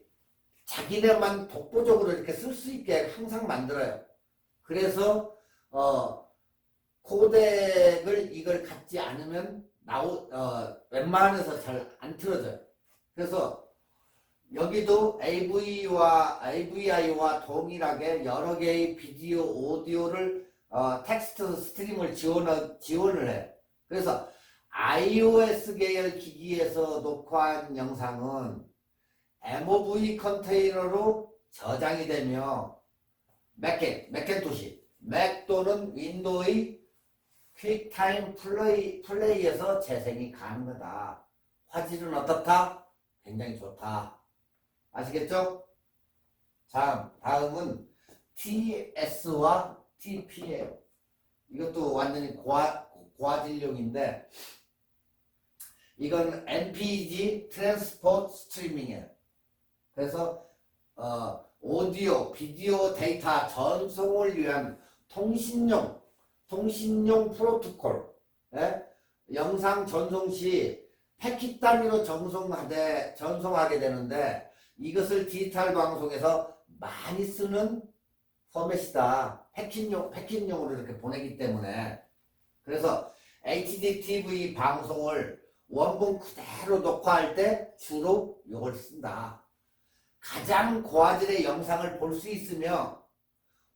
자기네만 독보적으로 이렇게 쓸 수 있게 항상 만들어요. 그래서 코덱을 이걸 갖지 않으면 웬만해서 잘 안 틀어져요. 그래서 여기도 AVI와 동일하게 여러 개의 비디오, 오디오를 텍스트 스트림을 지원을 해요. 그래서 iOS 계열 기기에서 녹화한 영상은 MOV 컨테이너로 저장이 되며 맥킨토시, 맥 또는 윈도우의 퀵타임 플레이에서 재생이 가능하다. 화질은 어떻다? 굉장히 좋다. 아시겠죠? 자, 다음은 TS와 TP예요. 이것도 완전히 고화질용인데 이건 MPEG 트랜스포트 스트리밍이에요. 그래서 오디오, 비디오 데이터 전송을 위한 통신용 프로토콜, 영상 전송 시 패킷 단위로 전송하게 되는데 이것을 디지털 방송에서 많이 쓰는 포맷이다. 패킷용으로 이렇게 보내기 때문에. 그래서 HDTV 방송을 원본 그대로 녹화할 때 주로 이걸 쓴다. 가장 고화질의 영상을 볼 수 있으며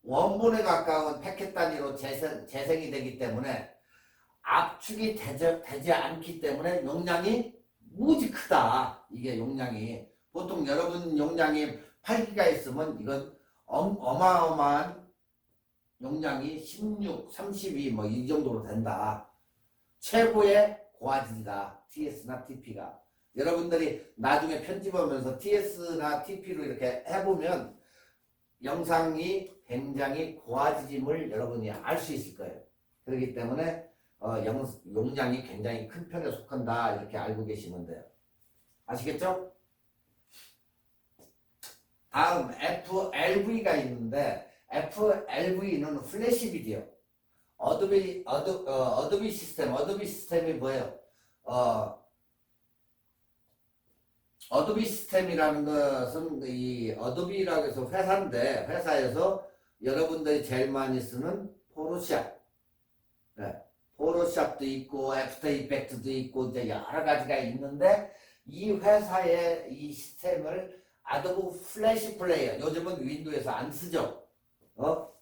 원본에 가까운 패킷 단위로 재생이 되기 때문에 압축이 되지 않기 때문에 용량이 무지 크다. 이게 용량이. 보통 여러분 용량이 8기가 있으면 이건 어마어마한 용량이 16, 32 뭐 이 정도로 된다. 최고의 고화질이다. TS나 TP가. 여러분들이 나중에 편집하면서 TS나 TP로 이렇게 해보면 영상이 굉장히 고화질임을 여러분이 알 수 있을 거예요. 그렇기 때문에 용량이 굉장히 큰 편에 속한다. 이렇게 알고 계시면 돼요. 아시겠죠? 다음 FLV가 있는데 FLV는 플래시 비디오. 어도비 시스템이 뭐예요? 어도비 시스템이라는 것은 이 어도비라고 해서 회사인데 회사에서 여러분들이 제일 많이 쓰는 포토샵, 네. 포토샵도 있고 애프터 이펙트도 있고 이제 여러 가지가 있는데 이 회사의 이 시스템을 아도브 플래시 플레이어 요즘은 윈도우에서 안 쓰죠.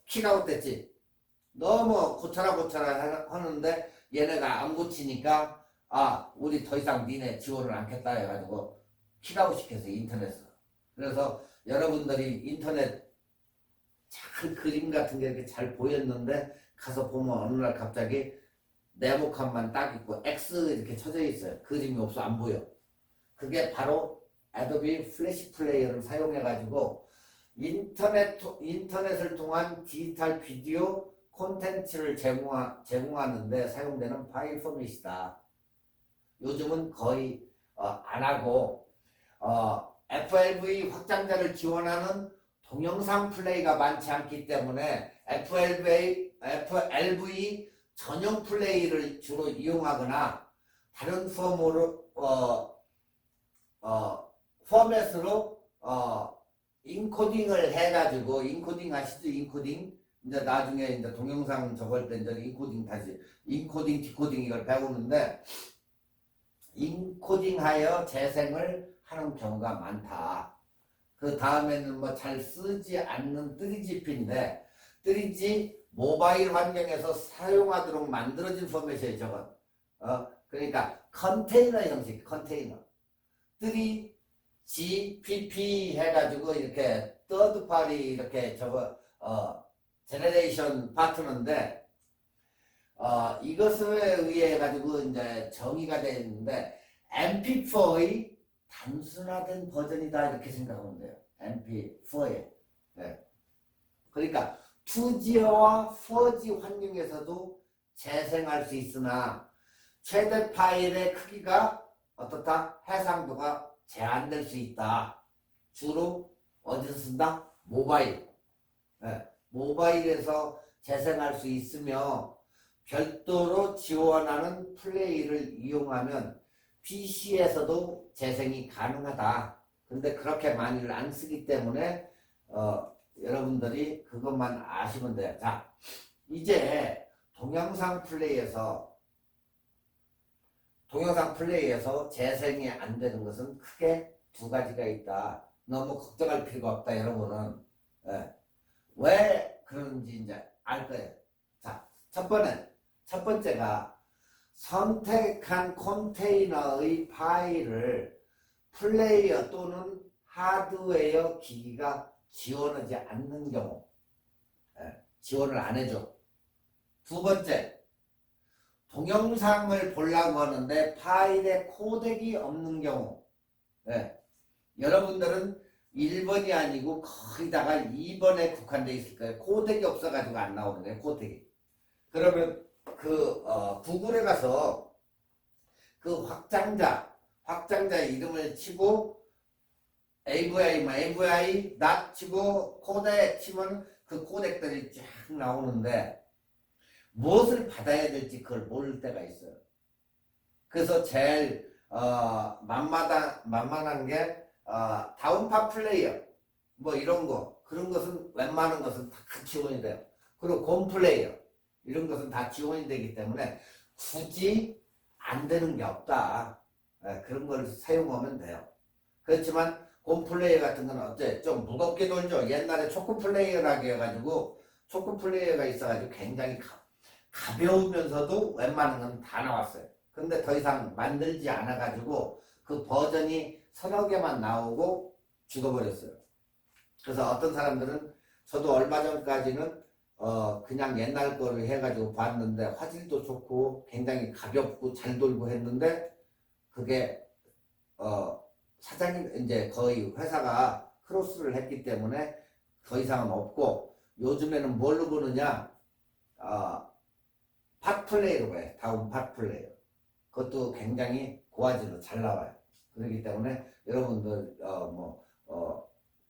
킥아웃 됐지. 너무 고쳐라 하는데 얘네가 안 고치니까 우리 더 이상 니네 지원을 않겠다 해가지고 킥아웃 시켜서 인터넷으로. 그래서 여러분들이 인터넷 잘 그림 같은 게 이렇게 잘 보였는데 가서 보면 어느 날 갑자기 네모칸만 딱 있고 X 이렇게 쳐져 있어요. 그림이 없어 안 보여. 그게 바로 아도비 플래시 플레이어를 사용해 가지고 인터넷을 통한 디지털 비디오 콘텐츠를 제공하는데 사용되는 파일 포맷이다. 요즘은 거의 안 하고 FLV 확장자를 지원하는 동영상 플레이가 많지 않기 때문에 FLV 전용 플레이를 주로 이용하거나 다른 포맷으로 인코딩을 해가지고 인코딩 아시죠? 인코딩 이제 나중에 이제 동영상 적을 때 이제 인코딩 디코딩 이걸 배우는데 인코딩하여 재생을 하는 경우가 많다. 그 다음에는 뭐 잘 쓰지 않는 3GP인데 3G 모바일 환경에서 사용하도록 만들어진 포맷이에요. 저건. 그러니까 컨테이너 형식, 컨테이너. 3GPP 해가지고 이렇게 third party 이렇게 제너레이션 파트너인데 이것에 의해 가지고 이제 정의가 되어 있는데 MP4의 단순화된 버전이다 이렇게 생각하면 돼요. MP4에. 네. 그러니까 2G와 4G 환경에서도 재생할 수 있으나 최대 파일의 크기가 어떻다? 해상도가 제한될 수 있다. 주로 어디서 쓴다? 모바일. 네. 모바일에서 재생할 수 있으며 별도로 지원하는 플레이를 이용하면 PC에서도 재생이 가능하다. 근데 그렇게 많이를 안 쓰기 때문에 여러분들이 그것만 아시면 돼요. 자, 이제 동영상 플레이에서 재생이 안 되는 것은 크게 두 가지가 있다. 너무 걱정할 필요가 없다, 여러분은. 네. 왜 그런지 이제 알 거예요. 자, 첫 번째가 선택한 컨테이너의 파일을 플레이어 또는 하드웨어 기기가 지원하지 않는 경우, 지원을 안 해줘. 두 번째, 동영상을 보려고 하는데 파일에 코덱이 없는 경우, 여러분들은 1번이 아니고 거의 다가 2번에 국한되어 있을 거예요. 코덱이 없어가지고 안 나오는 거예요. 코덱이. 그러면 구글에 가서 그 확장자 이름을 치고 AVI 치고 코덱 치면 그 코덱들이 쫙 나오는데 무엇을 받아야 될지 그걸 모를 때가 있어요. 그래서 제일 만만한 게 다운파 플레이어 뭐 이런 거 그런 것은 웬만한 것은 다 지원이 돼요. 그리고 곰 플레이어 이런 것은 다 지원이 되기 때문에 굳이 안 되는 게 없다. 그런 걸 사용하면 돼요. 그렇지만 곰 플레이어 같은 건 어째 좀 무겁게 돌죠. 옛날에 초코 플레이어라고 해가지고 초코 플레이어가 있어가지고 굉장히 가벼우면서도 웬만한 건 다 나왔어요. 근데 더 이상 만들지 않아가지고 그 버전이 서너 개만 나오고 죽어버렸어요. 그래서 어떤 사람들은 저도 얼마 전까지는 그냥 옛날 거를 해가지고 봤는데 화질도 좋고 굉장히 가볍고 잘 돌고 했는데 그게 사장님 이제 거의 회사가 크로스를 했기 때문에 더 이상은 없고 요즘에는 뭘로 보느냐 팟플레이로 해. 다운 팟플레이어. 그것도 굉장히 고화질로 잘 나와요. 그렇기 때문에 여러분들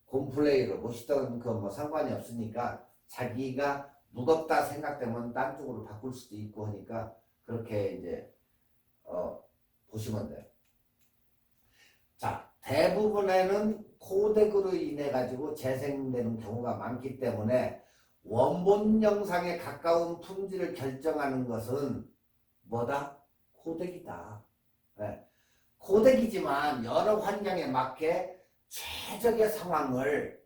곰플레이를 보시던 그 뭐 상관이 없으니까 자기가 무겁다 생각되면 딴 쪽으로 바꿀 수도 있고 하니까 그렇게 이제 보시면 돼요. 자, 대부분에는 코덱으로 인해 가지고 재생되는 경우가 많기 때문에 원본 영상에 가까운 품질을 결정하는 것은 뭐다? 코덱이다. 네. 코덱이지만 여러 환경에 맞게 최적의 상황을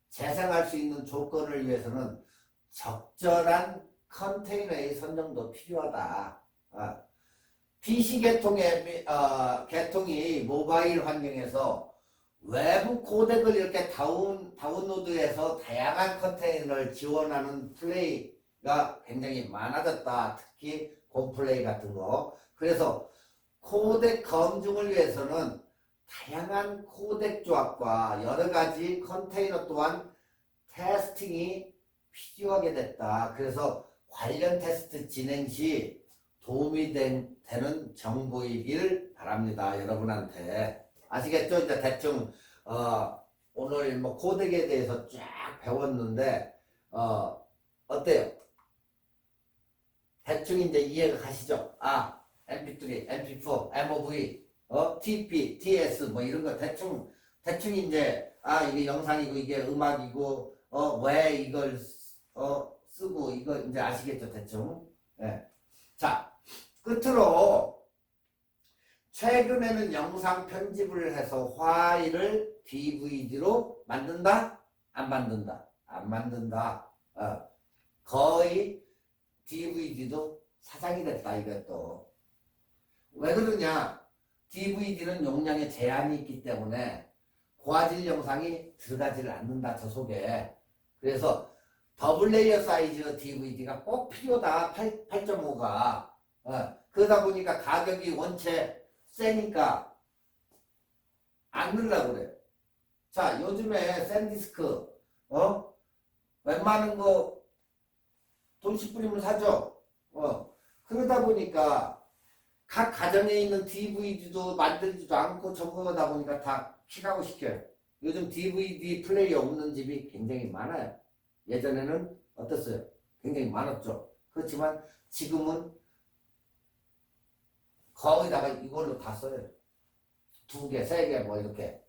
재생할 수 있는 조건을 위해서는 적절한 컨테이너의 선정도 필요하다. PC 계통이 모바일 환경에서 외부 코덱을 이렇게 다운로드해서 다양한 컨테이너를 지원하는 플레이가 굉장히 많아졌다. 특히 곰플레이 같은 거. 그래서 코덱 검증을 위해서는 다양한 코덱 조합과 여러 가지 컨테이너 또한 테스팅이 필요하게 됐다. 그래서 관련 테스트 진행 시 도움이 되는 정보이길 바랍니다. 여러분한테. 아시겠죠? 이제 대충 오늘 뭐 코덱에 대해서 쫙 배웠는데 어때요? 대충 이제 이해가 가시죠? MP3, MP4, MOV, TP, TS 뭐 이런 거 대충 이제 이게 영상이고 이게 음악이고 왜 이걸 쓰고 이거 이제 아시겠죠? 대충. 네. 자, 끝으로 최근에는 영상 편집을 해서 파일을 DVD로 만든다? 안 만든다? 안 만든다. 거의 DVD도 사장이 됐다 이것도. 왜 그러냐? DVD는 용량에 제한이 있기 때문에 고화질 영상이 들어가지를 않는다 저 속에. 그래서 더블 레이어 사이즈 DVD가 꼭 필요다. 8.5가. 그러다 보니까 가격이 원체 세니까 안 넣으려고 그래. 자, 요즘에 샌디스크 웬만한 거 돈씩 뿌리면 사죠. 그러다 보니까 각 가정에 있는 DVD도 만들지도 않고 전부 하다 보니까 다 킥하고 시켜요. 요즘 DVD 플레이어 없는 집이 굉장히 많아요. 예전에는 어땠어요? 굉장히 많았죠. 그렇지만 지금은 거기다가 이걸로 다 써요. 2개, 3개 뭐 이렇게.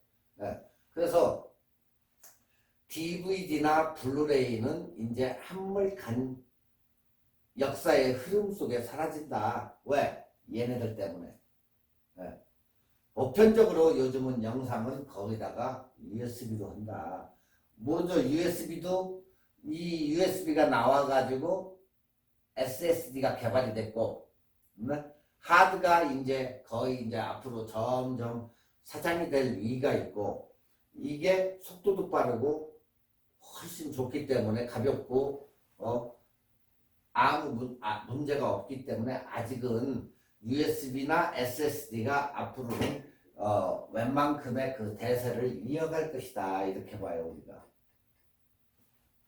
그래서 DVD나 블루레이는 이제 한물간 역사의 흐름 속에 사라진다. 왜? 얘네들 때문에. 보편적으로 요즘은 영상은 거기다가 USB로 한다. 먼저 USB도 이 USB가 나와가지고 SSD가 개발이 됐고, 하드가 이제 거의 이제 앞으로 점점 사장이 될 위기가 있고, 이게 속도도 빠르고 훨씬 좋기 때문에 가볍고 아무 문제가 없기 때문에 아직은 USB나 SSD가 앞으로는 웬만큼의 그 대세를 이어갈 것이다 이렇게 봐요 우리가.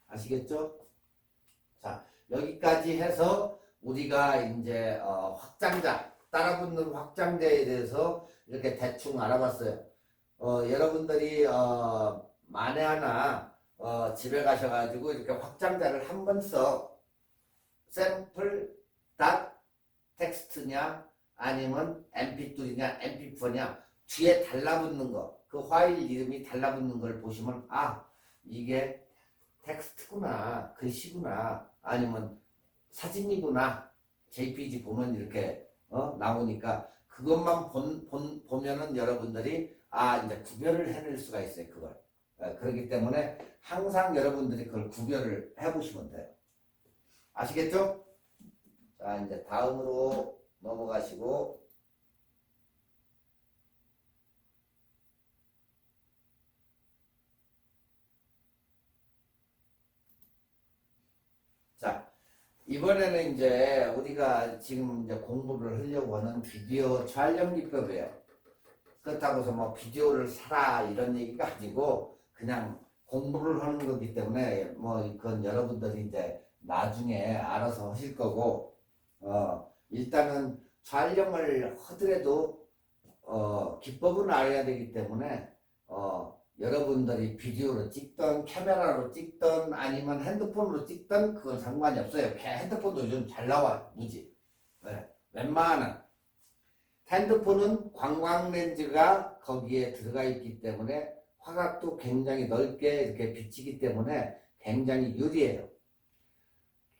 아시겠죠? 자, 여기까지 해서 우리가 이제 확장자, 따라붙는 확장자에 대해서 이렇게 대충 알아봤어요. 여러분들이 만에 하나 집에 가셔가지고 이렇게 확장자를 한 번 써 샘플 닷 텍스트냐 아니면 mp3냐 mp4냐 뒤에 달라붙는 거, 그 파일 이름이 달라붙는 걸 보시면 이게 텍스트구나, 글씨구나, 아니면 사진이구나, JPG 보면 이렇게 나오니까 그것만 보면은 여러분들이 이제 구별을 해낼 수가 있어요. 그걸. 그렇기 때문에 항상 여러분들이 그걸 구별을 해보시면 돼요. 아시겠죠? 자, 이제 다음으로 넘어가시고 이번에는 이제 우리가 지금 이제 공부를 하려고 하는 비디오 촬영 기법이에요. 그렇다고 해서 뭐 비디오를 사라 이런 얘기가 아니고 그냥 공부를 하는 거기 때문에 뭐 그건 여러분들이 이제 나중에 알아서 하실 거고, 일단은 촬영을 하더라도 기법은 알아야 되기 때문에 여러분들이 비디오로 찍던 카메라로 찍던 아니면 핸드폰으로 찍던 그건 상관이 없어요. 핸드폰도 요즘 잘 나와 무지. 네. 웬만한 핸드폰은 관광 렌즈가 거기에 들어가 있기 때문에 화각도 굉장히 넓게 이렇게 비치기 때문에 굉장히 유리해요.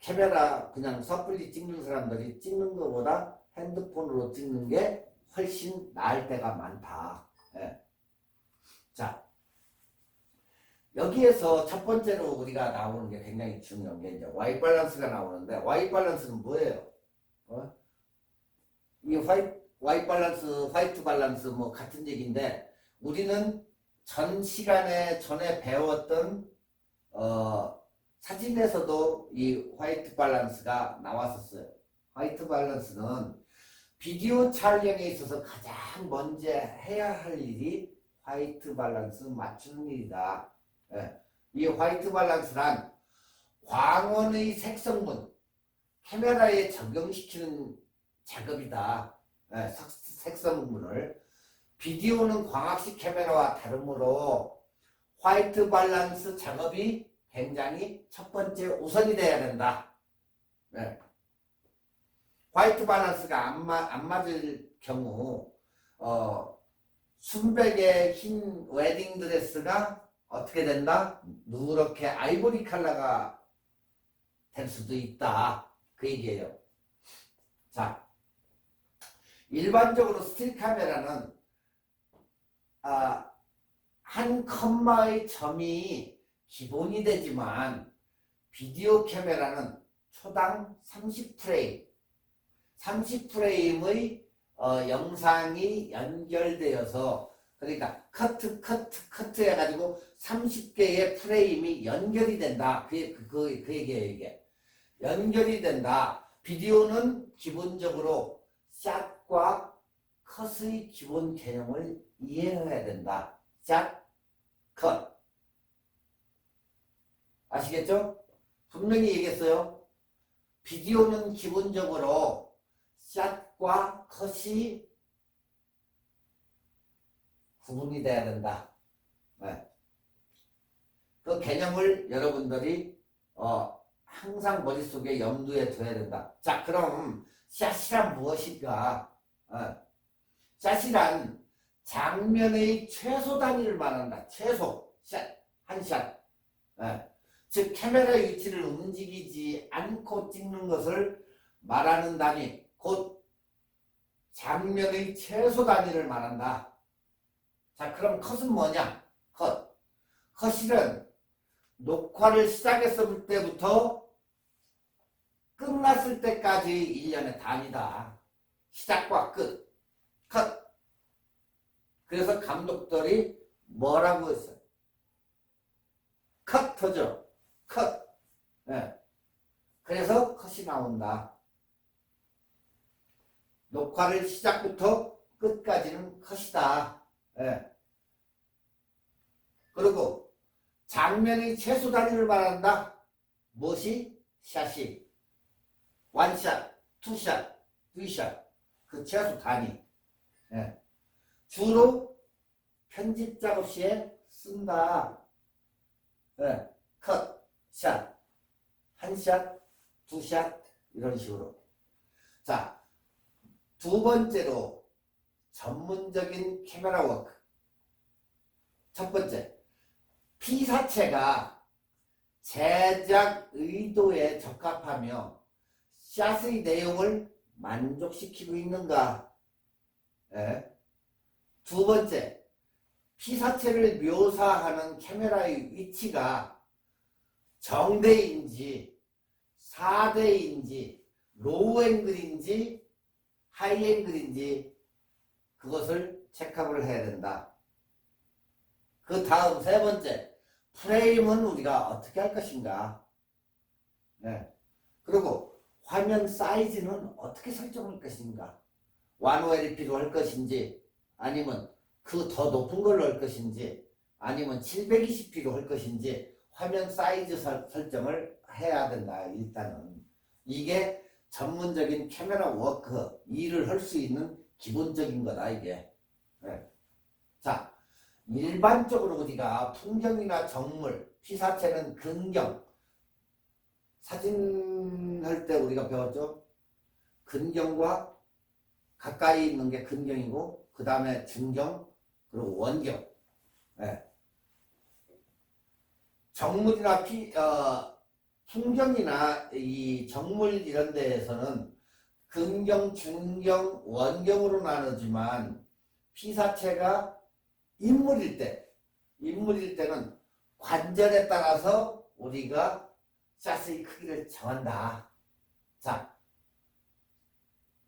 카메라 그냥 섣불리 찍는 사람들이 찍는 것보다 핸드폰으로 찍는 게 훨씬 나을 때가 많다. 네. 자, 여기에서 첫 번째로 우리가 나오는 게 굉장히 중요한 게 이제 Y 밸런스가 나오는데, Y 밸런스는 뭐예요? 이 Y 밸런스, 화이트 밸런스 뭐 같은 얘기인데, 우리는 전 시간에 전에 배웠던 사진에서도 이 화이트 밸런스가 나왔었어요. 화이트 밸런스는 비디오 촬영에 있어서 가장 먼저 해야 할 일이 화이트 밸런스 맞추는 일이다. 예. 이 화이트 밸런스란 광원의 색성분, 카메라에 적용시키는 작업이다. 예, 색성분을. 비디오는 광학식 카메라와 다르므로 화이트 밸런스 작업이 굉장히 첫 번째 우선이 돼야 된다. 예. 화이트 밸런스가 안 맞을 경우 순백의 흰 웨딩 드레스가 어떻게 된다? 누렇게 아이보리 컬러가 될 수도 있다. 그 얘기예요. 자, 일반적으로 스틸 카메라는 한 컴마의 점이 기본이 되지만 비디오 카메라는 초당 30프레임, 30프레임의 영상이 연결되어서, 그러니까 커트 해가지고 30개의 프레임이 연결이 된다. 그 얘기예요, 이게. 연결이 된다. 비디오는 기본적으로 샷과 컷의 기본 개념을 이해해야 된다. 샷, 컷. 아시겠죠? 분명히 얘기했어요. 비디오는 기본적으로 샷과 컷이 구분이 돼야 된다. 네. 그 개념을 여러분들이 항상 머릿속에 염두에 둬야 된다. 자, 그럼 샷이란 무엇일까? 샷이란 장면의 최소 단위를 말한다. 최소 샷, 한 샷. 즉 카메라의 위치를 움직이지 않고 찍는 것을 말하는 단위, 곧 장면의 최소 단위를 말한다. 자, 그럼 컷은 뭐냐? 컷은 녹화를 시작했을 때부터 끝났을 때까지 1년의 단위다. 시작과 끝. 컷. 그래서 감독들이 뭐라고 했어요? 컷터죠. 컷. 네. 그래서 컷이 나온다. 녹화를 시작부터 끝까지는 컷이다. 네. 그리고 장면의 최소 단위를 말한다. 무엇이? 샷이. 원샷, 투샷, 쓰리샷. 그 최소 단위. 네. 주로 편집 작업 시에 쓴다. 네. 컷, 샷, 한 샷, 두 샷, 이런 식으로. 자, 두 번째로 전문적인 카메라 워크. 첫 번째, 피사체가 제작 의도에 적합하며 샷의 내용을 만족시키고 있는가. 예. 두 번째, 피사체를 묘사하는 카메라의 위치가 정대인지 4대인지 로우 앵글인지 하이 앵글인지 그것을 체크를 해야 된다. 그 다음 세 번째, 프레임은 우리가 어떻게 할 것인가. 네. 그리고 화면 사이즈는 어떻게 설정할 것인가? 1080p로 할 것인지 아니면 그 더 높은 걸로 할 것인지 아니면 720p로 할 것인지 화면 사이즈 설정을 해야 된다. 일단은 이게 전문적인 카메라 워크 일을 할 수 있는 기본적인 거다 이게. 네. 자, 일반적으로 우리가 풍경이나 정물, 피사체는 근경, 사진 할 때 우리가 배웠죠? 근경과 가까이 있는 게 근경이고 그 다음에 중경 그리고 원경. 네. 정물이나 풍경이나 이 정물 이런 데에서는 근경, 중경, 원경으로 나누지만 피사체가 인물일 때는 관절에 따라서 우리가 샷의 크기를 정한다. 자,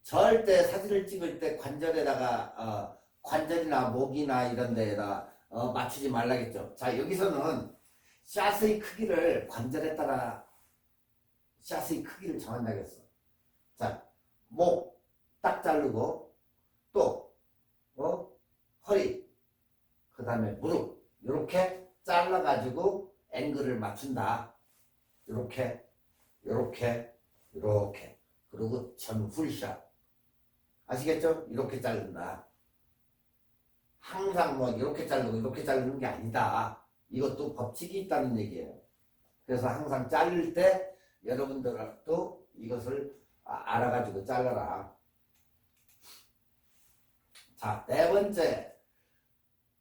절대 사진을 찍을 때 관절에다가 관절이나 목이나 이런 데에다 맞추지 말라겠죠. 자, 여기서는 샷의 크기를 관절에 따라 샷의 크기를 정한다겠어. 자, 목 딱 자르고 또 허리 그 다음에 무릎 이렇게 잘라가지고 앵글을 맞춘다. 이렇게 그리고 전풀샷 아시겠죠? 이렇게 자른다. 항상 뭐 이렇게 자르고 이렇게 자르는 게 아니다. 이것도 법칙이 있다는 얘기예요. 그래서 항상 자를 때 여러분들도 이것을 알아가지고 잘라라. 자, 네 번째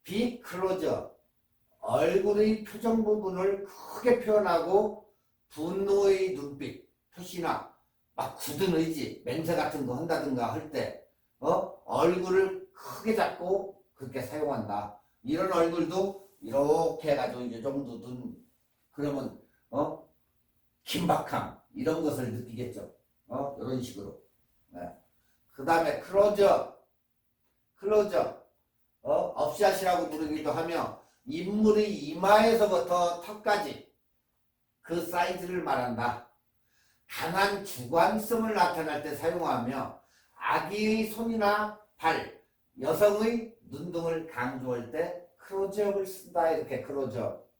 비클로저 얼굴의 표정 부분을 크게 표현하고 분노의 눈빛 표시나 막 굳은 의지 맹세 같은 거 한다든가 할 때 얼굴을 크게 잡고 그렇게 사용한다. 이런 얼굴도 이렇게 해가지고 이 정도 눈 그러면 긴박함 이런 것을 느끼겠죠. 이런 식으로. 네. 그 다음에 클로즈업 업샷이라고 부르기도 하며 인물의 이마에서부터 턱까지 그 사이즈를 말한다. 강한 주관성을 나타낼 때 사용하며 아기의 손이나 발, 여성의 눈 등을 강조할 때 클로즈업을 쓴다. 이렇게 클로즈업.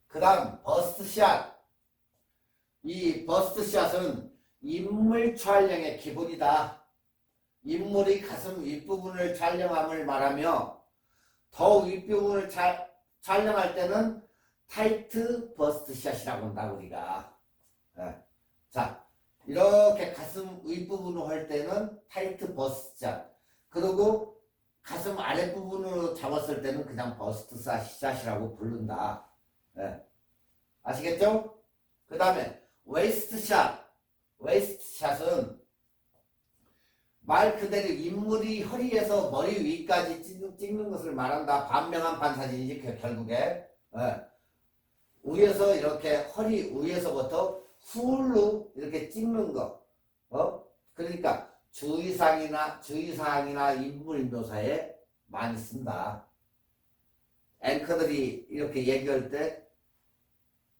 그 다음 버스트샷. 이 버스트샷은 인물 촬영의 기본이다. 인물의 가슴 윗부분을 촬영함을 말하며 더 윗부분을 촬영할 때는 타이트 버스트샷이라고 한다 우리가. 네. 자, 이렇게 가슴 윗부분으로 할 때는 타이트 버스트샷. 그리고 가슴 아랫부분으로 잡았을 때는 그냥 버스트샷이라고 부른다. 네. 아시겠죠? 그 다음에 웨이스트샷은 말 그대로 인물이 허리에서 머리 위까지 찍는 것을 말한다. 반명한 반사진이지 결국에. 네. 위에서 이렇게 허리 위에서부터 훌로 이렇게 찍는 거. 그러니까 주의사항이나 인물 묘사에 많이 쓴다. 앵커들이 이렇게 얘기할 때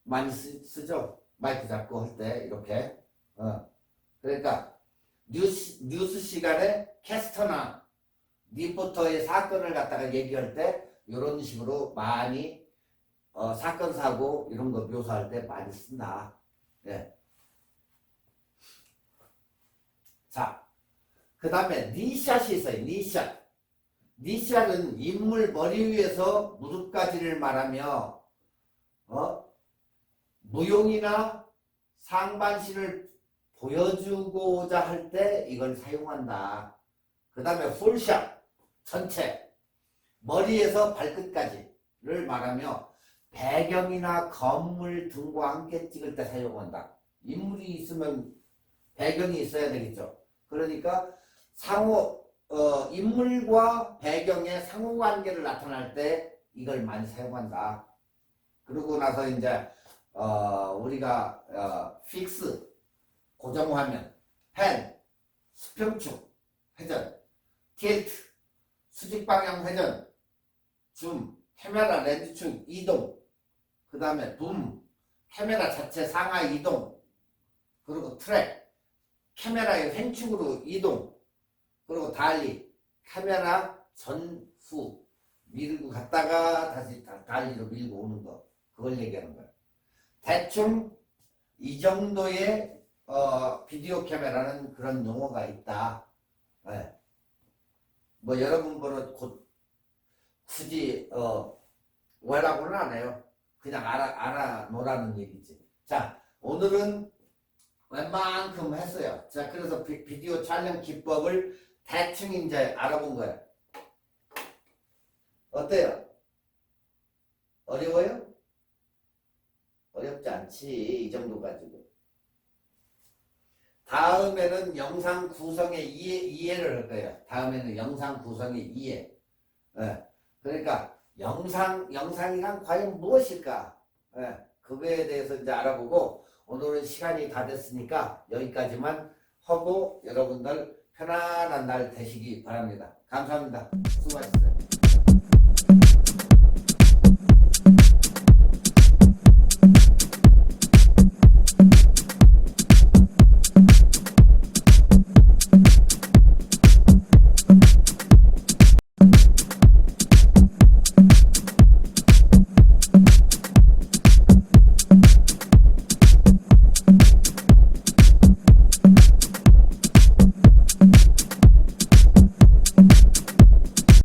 많이 쓰죠. 마이크 잡고 할 때 이렇게. 그러니까 뉴스 시간에 캐스터나 리포터의 사건을 갖다가 얘기할 때 이런 식으로 많이 사건 사고 이런 거 묘사할 때 많이 쓴다. 네. 자, 그 다음에 니샷이 있어요. 니샷은 인물 머리 위에서 무릎까지를 말하며 무용이나 상반신을 보여주고자 할 때 이걸 사용한다. 그 다음에 풀샷 전체 머리에서 발끝까지를 말하며 배경이나 건물 등과 함께 찍을 때 사용한다. 인물이 있으면 배경이 있어야 되겠죠. 그러니까 인물과 배경의 상호관계를 나타낼 때 이걸 많이 사용한다. 그러고 나서 이제 우리가 픽스 고정화면, 펜, 수평축, 회전, 틸트, 수직방향 회전, 줌, 카메라 렌즈축 이동, 그 다음에 붐, 카메라 자체 상하 이동, 그리고 트랙, 카메라의 횡축으로 이동, 그리고 달리 카메라 전후 밀고 갔다가 다시 달리로 밀고 오는 거, 그걸 얘기하는 거야. 대충 이 정도의 비디오 카메라는 그런 용어가 있다. 네. 뭐 여러분들은 곧 굳이 뭐라고는 안 해요. 그냥 알아놓으라는 얘기지. 자, 오늘은 웬만큼 했어요. 자, 그래서 비디오 촬영 기법을 대충 이제 알아본 거예요. 어때요? 어려워요? 어렵지 않지. 이 정도 가지고. 다음에는 영상 구성의 이해를 할 거예요. 다음에는 영상 구성의 이해. 네. 그러니까 영상이란 과연 무엇일까? 네. 그거에 대해서 이제 알아보고, 오늘은 시간이 다 됐으니까 여기까지만 하고 여러분들 편안한 날 되시기 바랍니다. 감사합니다. 수고하셨어요.